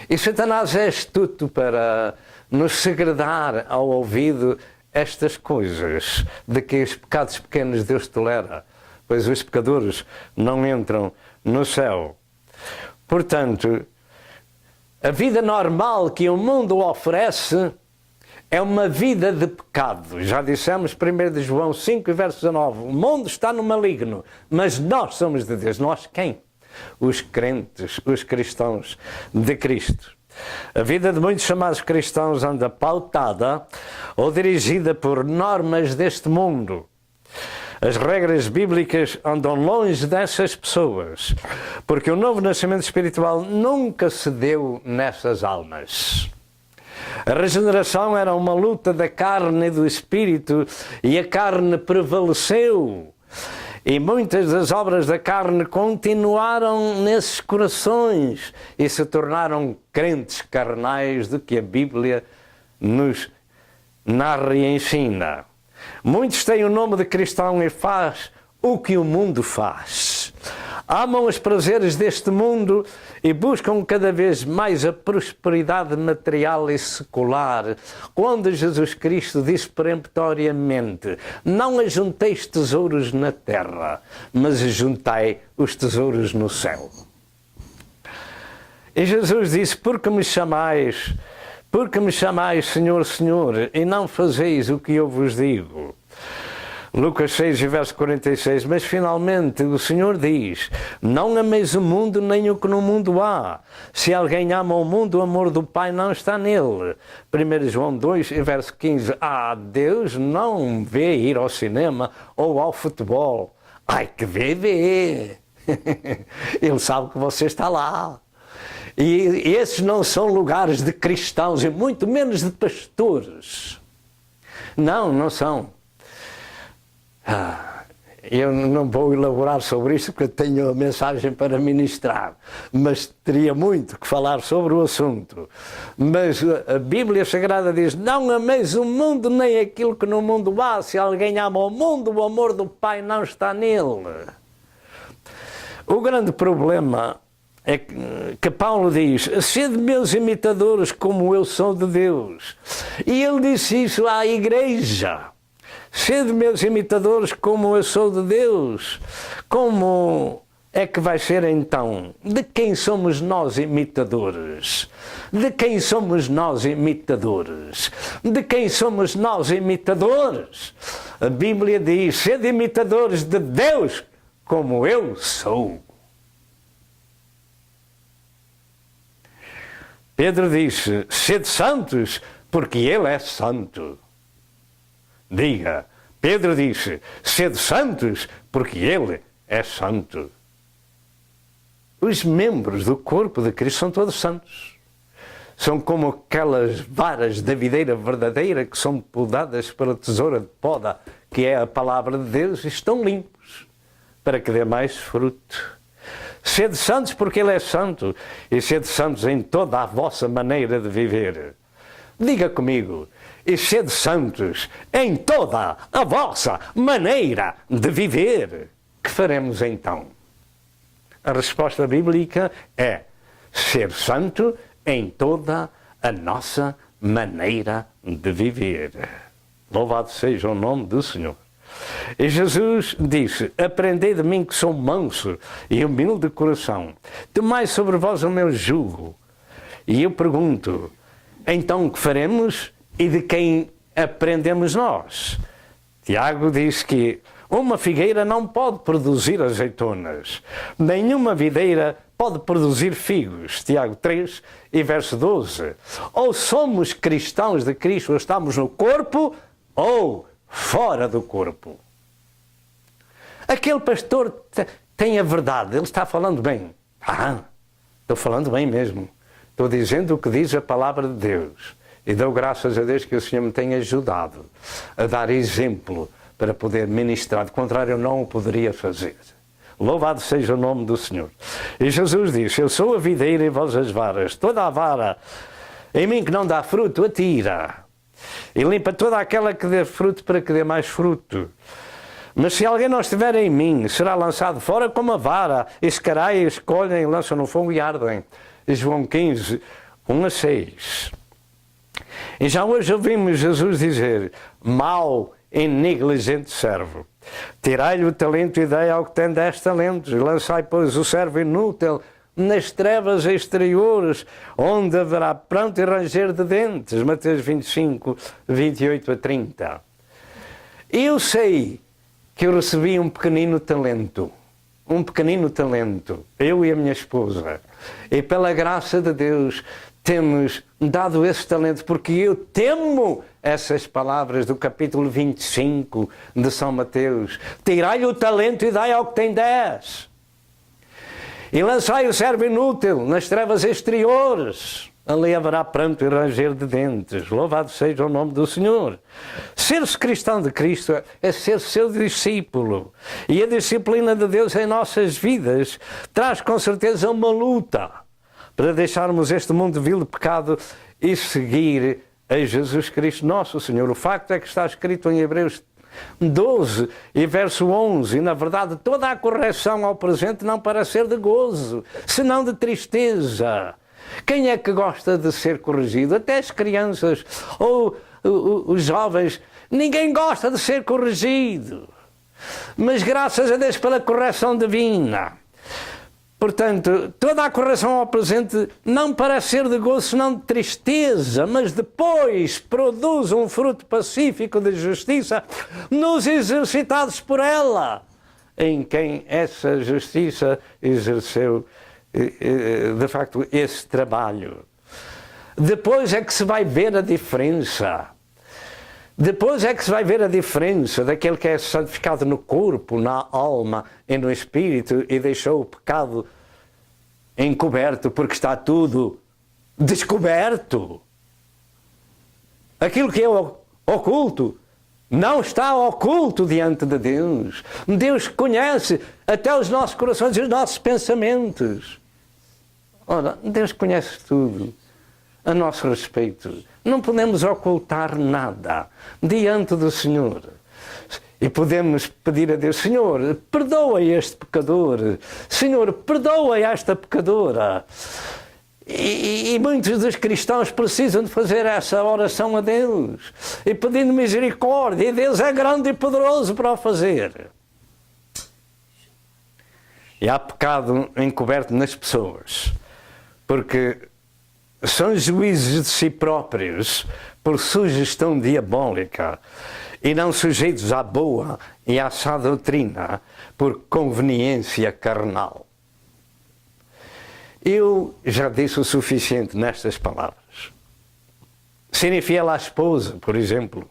E Satanás é astuto para nos segredar ao ouvido estas coisas, de que os pecados pequenos Deus tolera, pois os pecadores não entram no céu. Portanto, a vida normal que o mundo oferece é uma vida de pecado. Já dissemos 1 de João 5, verso 19, o mundo está no maligno, mas nós somos de Deus. Nós quem? Os crentes, os cristãos de Cristo. A vida de muitos chamados cristãos anda pautada ou dirigida por normas deste mundo. As regras bíblicas andam longe dessas pessoas, porque o novo nascimento espiritual nunca se deu nessas almas. A regeneração era uma luta da carne e do espírito, e a carne prevaleceu. E muitas das obras da carne continuaram nesses corações e se tornaram crentes carnais do que a Bíblia nos narra e ensina. Muitos têm o nome de cristão e faz o que o mundo faz. Amam os prazeres deste mundo e buscam cada vez mais a prosperidade material e secular, quando Jesus Cristo disse peremptoriamente: não ajunteis tesouros na terra, mas ajuntai os tesouros no céu. E Jesus disse: porque me chamais, Senhor, Senhor, e não fazeis o que eu vos digo. Lucas 6, verso 46, mas finalmente o Senhor diz: não ameis o mundo nem o que no mundo há. Se alguém ama o mundo, o amor do Pai não está nele. 1 João 2, verso 15, Deus não vê ir ao cinema ou ao futebol. Ai, que vê. Ele sabe que você está lá. E esses não são lugares de cristãos, e muito menos de pastores. Não são. Eu não vou elaborar sobre isto porque tenho a mensagem para ministrar, mas teria muito que falar sobre o assunto. Mas a Bíblia Sagrada diz: não ameis o mundo nem aquilo que no mundo há. Se alguém ama o mundo, o amor do Pai não está nele. O grande problema é que Paulo diz: sede meus imitadores como eu sou de Deus. E ele disse isso à igreja. Sede meus imitadores como eu sou de Deus. Como é que vai ser então? De quem somos nós imitadores? De quem somos nós imitadores? De quem somos nós imitadores? A Bíblia diz: sede imitadores de Deus como eu sou. Pedro disse: sede santos porque Ele é santo. Diga, Pedro disse: sede santos, porque Ele é santo. Os membros do corpo de Cristo são todos santos. São como aquelas varas da videira verdadeira que são podadas pela tesoura de poda, que é a palavra de Deus, e estão limpos, para que dê mais fruto. Sede santos porque Ele é santo, e sede santos em toda a vossa maneira de viver. Diga comigo: e sede santos em toda a vossa maneira de viver. Que faremos então? A resposta bíblica é ser santo em toda a nossa maneira de viver. Louvado seja o nome do Senhor. E Jesus disse: aprendei de mim que sou manso e humilde de coração. Tomai sobre vós o meu jugo. E eu pergunto: então que faremos? E de quem aprendemos nós? Tiago diz que uma figueira não pode produzir azeitonas, nenhuma videira pode produzir figos. Tiago 3 e verso 12. Ou somos cristãos de Cristo, ou estamos no corpo, ou fora do corpo. Aquele pastor tem a verdade, ele está falando bem. Estou falando bem mesmo. Estou dizendo o que diz a palavra de Deus. E dou graças a Deus que o Senhor me tem ajudado a dar exemplo para poder ministrar. De contrário, eu não o poderia fazer. Louvado seja o nome do Senhor. E Jesus disse: eu sou a videira e vós as varas. Toda a vara em mim que não dá fruto, atira. E limpa toda aquela que dê fruto para que dê mais fruto. Mas se alguém não estiver em mim, será lançado fora como a vara. E escarai, escolhem, lançam no fogo e ardem. E João 15, 1-6. E já hoje ouvimos Jesus dizer: mau e negligente servo, tirai-lhe o talento e dei ao que tem 10 talentos, e lançai, pois, o servo inútil nas trevas exteriores, onde haverá pranto e ranger de dentes. Mateus 25, 28-30. Eu sei que eu recebi um pequenino talento, eu e a minha esposa, e pela graça de Deus temos dado esse talento, porque eu temo essas palavras do capítulo 25 de São Mateus: tirai-lhe o talento e dai ao que tem 10. E lançai o servo inútil nas trevas exteriores, ali haverá pranto e ranger de dentes. Louvado seja o nome do Senhor. Ser-se cristão de Cristo é ser seu discípulo. E a disciplina de Deus em nossas vidas traz com certeza uma luta para deixarmos este mundo vil de pecado e seguir a Jesus Cristo nosso Senhor. O facto é que está escrito em Hebreus 12 e verso 11, e na verdade toda a correção ao presente não para ser de gozo, senão de tristeza. Quem é que gosta de ser corrigido? Até as crianças ou os jovens, ninguém gosta de ser corrigido. Mas graças a Deus pela correção divina. Portanto, toda a correção ao presente não para ser de gozo, senão de tristeza, mas depois produz um fruto pacífico de justiça nos exercitados por ela, em quem essa justiça exerceu, de facto, esse trabalho. Depois é que se vai ver a diferença. Depois é que se vai ver a diferença daquele que é santificado no corpo, na alma e no espírito e deixou o pecado encoberto, porque está tudo descoberto. Aquilo que é oculto não está oculto diante de Deus. Deus conhece até os nossos corações e os nossos pensamentos. Ora, Deus conhece tudo a nosso respeito. Não podemos ocultar nada diante do Senhor. E podemos pedir a Deus: Senhor, perdoa este pecador. Senhor, perdoa esta pecadora. E muitos dos cristãos precisam de fazer essa oração a Deus. E pedindo misericórdia. E Deus é grande e poderoso para o fazer. E há pecado encoberto nas pessoas. Porque são juízes de si próprios por sugestão diabólica e não sujeitos à boa e à sã doutrina por conveniência carnal. Eu já disse o suficiente nestas palavras. Ser infiel à esposa, por exemplo,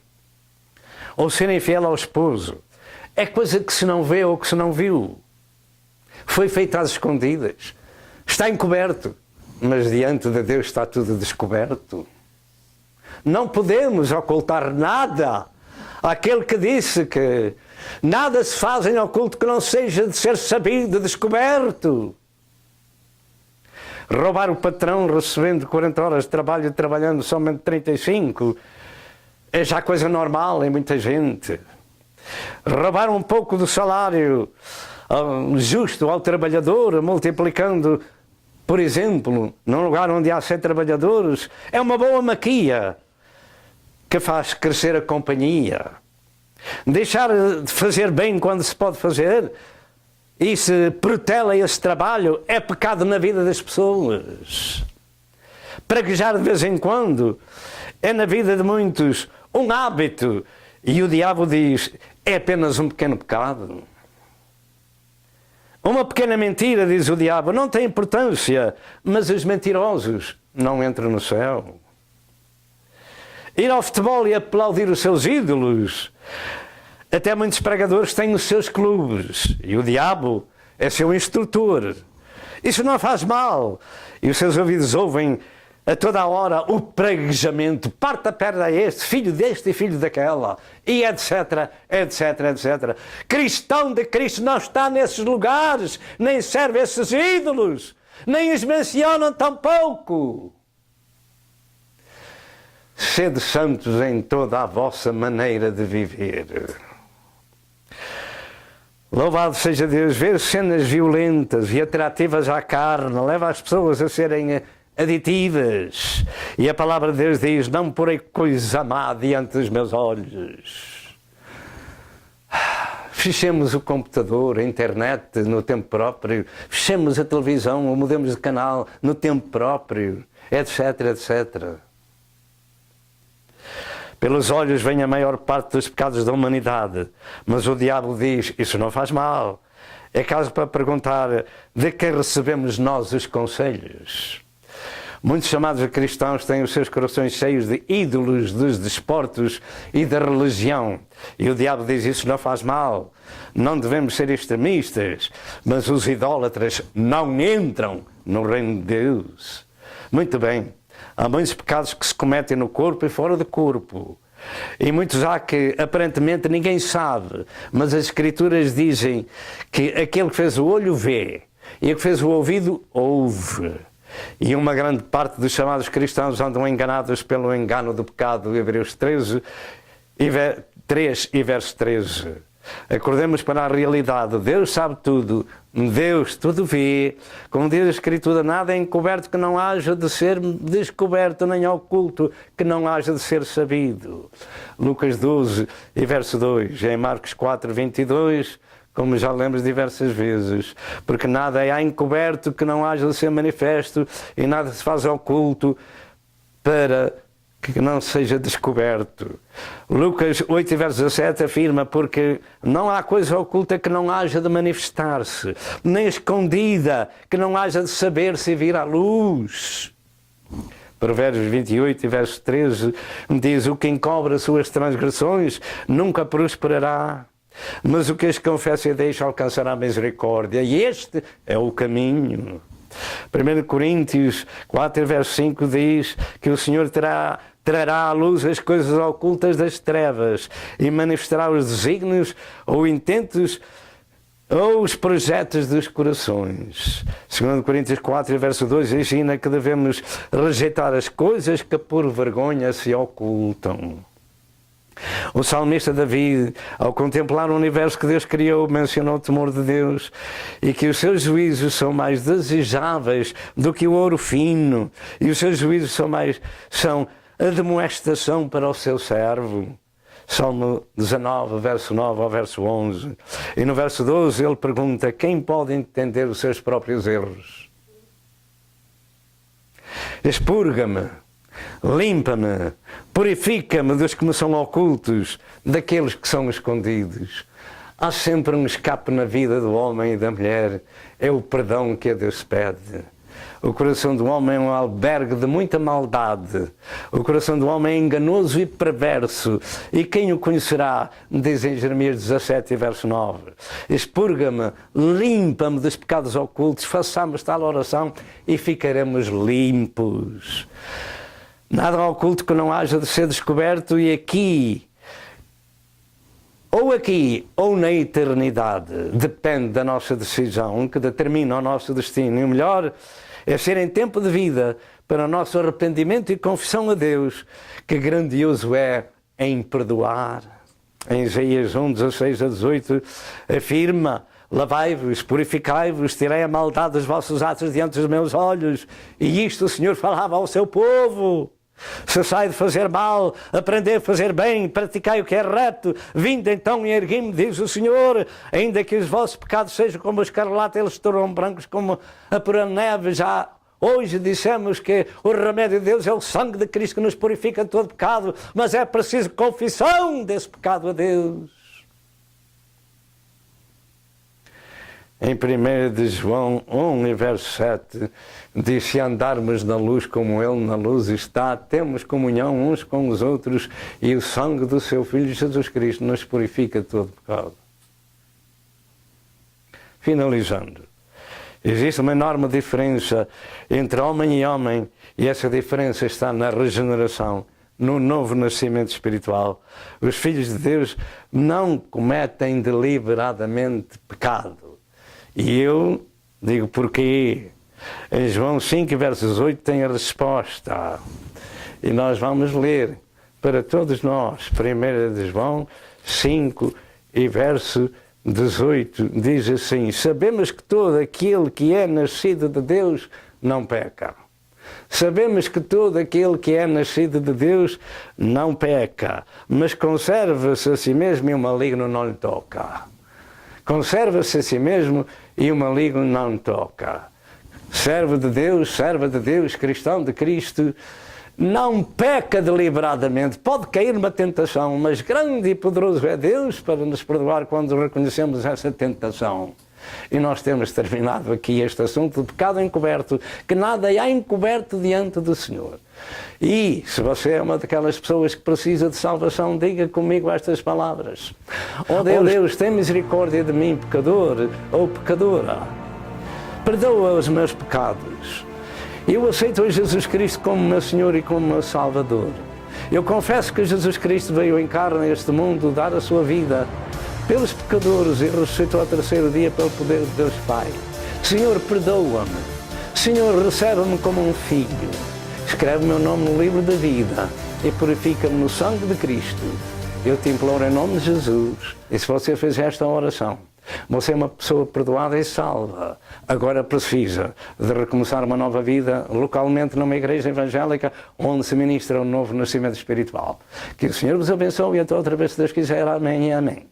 ou ser infiel ao esposo, é coisa que se não vê ou que se não viu. Foi feito às escondidas, está encoberto. Mas diante de Deus está tudo descoberto. Não podemos ocultar nada. Aquele que disse que nada se faz em oculto que não seja de ser sabido, descoberto. Roubar o patrão recebendo 40 horas de trabalho e trabalhando somente 35 é já coisa normal em muita gente. Roubar um pouco do salário justo ao trabalhador, multiplicando, por exemplo, num lugar onde há 100 trabalhadores, é uma boa maquia que faz crescer a companhia. Deixar de fazer bem quando se pode fazer e se protela esse trabalho é pecado na vida das pessoas. Praguejar de vez em quando é na vida de muitos um hábito e o diabo diz: é apenas um pequeno pecado. Uma pequena mentira, diz o diabo, não tem importância, mas os mentirosos não entram no céu. Ir ao futebol e aplaudir os seus ídolos. Até muitos pregadores têm os seus clubes e o diabo é seu instrutor. Isso não faz mal. E os seus ouvidos ouvem a toda a hora o praguejamento, parte a perna a este, filho deste e filho daquela, e etc, etc, etc. Cristão de Cristo não está nesses lugares, nem serve esses ídolos, nem os mencionam tampouco. Sede santos em toda a vossa maneira de viver. Louvado seja Deus. Ver cenas violentas e atrativas à carne leva as pessoas a serem aditivas. E a palavra de Deus diz: não porei coisa má diante dos meus olhos. Fechemos o computador, a internet no tempo próprio. Fechemos a televisão ou mudemos de canal no tempo próprio, etc, etc. Pelos olhos vem a maior parte dos pecados da humanidade, mas o diabo diz: isso não faz mal. É caso para perguntar: de quem recebemos nós os conselhos? Muitos chamados cristãos têm os seus corações cheios de ídolos dos desportos e da religião. E o diabo diz: isso não faz mal. Não devemos ser extremistas, mas os idólatras não entram no reino de Deus. Muito bem. Há muitos pecados que se cometem no corpo e fora do corpo. E muitos há que aparentemente ninguém sabe, mas as Escrituras dizem que aquele que fez o olho vê e o que fez o ouvido ouve. E uma grande parte dos chamados cristãos andam enganados pelo engano do pecado. Hebreus 3 e verso 13. Acordemos para a realidade. Deus sabe tudo, Deus tudo vê. Como diz a Escritura: nada é encoberto que não haja de ser descoberto, nem oculto que não haja de ser sabido. Lucas 12 e verso 2. Em Marcos 4, 22, como já lemos diversas vezes: porque nada é encoberto que não haja de ser manifesto, e nada se faz oculto para que não seja descoberto. Lucas 8, verso 17 afirma: porque não há coisa oculta que não haja de manifestar-se, nem escondida que não haja de saber-se e vir à luz. Provérbios 28 e verso 13 diz: o que encobre as suas transgressões nunca prosperará, mas o que as confessa e deixa alcançará a misericórdia. E este é o caminho. 1 Coríntios 4, verso 5 diz que o Senhor trará à luz as coisas ocultas das trevas e manifestará os desígnios ou intentos ou os projetos dos corações. 2 Coríntios 4, verso 2 ensina que devemos rejeitar as coisas que por vergonha se ocultam. O salmista Davi, ao contemplar o universo que Deus criou, mencionou o temor de Deus e que os seus juízos são mais desejáveis do que o ouro fino, e os seus juízos são a demoestação para o seu servo. Salmo 19, verso 9 ao verso 11. E no verso 12 ele pergunta: quem pode entender os seus próprios erros? Expurga-me, limpa-me, purifica-me dos que me são ocultos, daqueles que são escondidos. Há sempre um escape na vida do homem e da mulher: é o perdão que a Deus pede. O coração do homem é um albergue de muita maldade. O coração do homem é enganoso e perverso. E quem o conhecerá? Diz em Jeremias 17, verso 9. Expurga-me, limpa-me dos pecados ocultos, façamos tal oração e ficaremos limpos. Nada oculto que não haja de ser descoberto, e aqui ou na eternidade, depende da nossa decisão, que determina o nosso destino. E o melhor é ser em tempo de vida para o nosso arrependimento e confissão a Deus, que grandioso é em perdoar. Em Isaías 1, 16 a 18 afirma: lavai-vos, purificai-vos, tirei a maldade dos vossos atos diante dos meus olhos. E isto o Senhor falava ao seu povo: cessai de fazer mal, aprendei a fazer bem, praticai o que é reto, vinde então e ergui-me, diz o Senhor. Ainda que os vossos pecados sejam como a escarlata, eles se tornam brancos como a pura neve. Já hoje dissemos que o remédio de Deus é o sangue de Cristo, que nos purifica de todo pecado, mas é preciso confissão desse pecado a Deus. Em 1 de João 1, e verso 7, diz: se andarmos na luz como Ele na luz está, temos comunhão uns com os outros, e o sangue do seu Filho Jesus Cristo nos purifica de todo pecado. Finalizando, Existe uma enorme diferença entre homem e homem, e essa diferença está na regeneração, no novo nascimento espiritual. Os filhos de Deus não cometem deliberadamente pecado. E eu digo porquê. Em João 5, versos 8, tem a resposta. E nós vamos ler para todos nós. 1 de João 5 e verso 18 diz assim: sabemos que todo aquele que é nascido de Deus não peca. Sabemos que todo aquele que é nascido de Deus não peca, mas conserva-se a si mesmo e o maligno não lhe toca. Conserva-se a si mesmo e o maligno não lhe toca. Servo de Deus, serva de Deus, cristão de Cristo, não peca deliberadamente. Pode cair numa tentação, mas grande e poderoso é Deus para nos perdoar quando reconhecemos essa tentação. E nós temos terminado aqui este assunto de pecado encoberto, que nada há encoberto diante do Senhor. E se você é uma daquelas pessoas que precisa de salvação, diga comigo estas palavras: ó Deus, tem misericórdia de mim, pecador ou pecadora. Perdoa os meus pecados. Eu aceito hoje Jesus Cristo como meu Senhor e como meu Salvador. Eu confesso que Jesus Cristo veio em carne a este mundo dar a sua vida pelos pecadores e ressuscitou ao terceiro dia pelo poder de Deus Pai. Senhor, perdoa-me. Senhor, recebe-me como um filho. Escreve meu nome no livro da vida e purifica-me no sangue de Cristo. Eu te imploro em nome de Jesus. E se você fez esta oração, você é uma pessoa perdoada e salva. Agora precisa de recomeçar uma nova vida localmente numa igreja evangélica onde se ministra um novo nascimento espiritual. Que o Senhor vos abençoe e até outra vez, se Deus quiser. Amém e amém.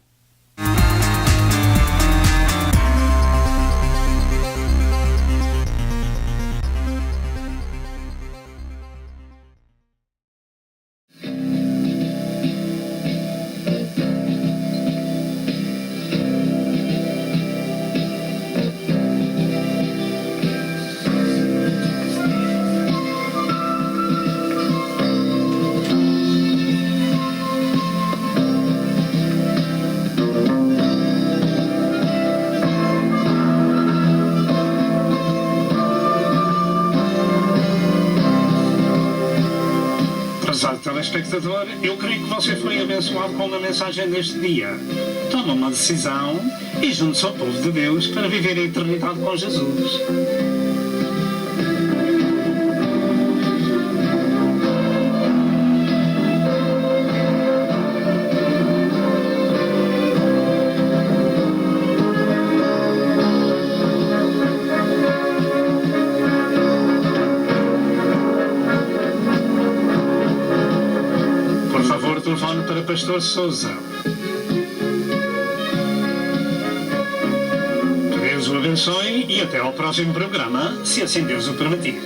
Prezado telespectador, eu creio que você foi abençoado com a mensagem deste dia. Toma uma decisão e junte-se ao povo de Deus para viver a eternidade com Jesus. Por favor, telefone para Pastor Sousa. Que Deus o abençoe e até ao próximo programa, se assim Deus o permitir.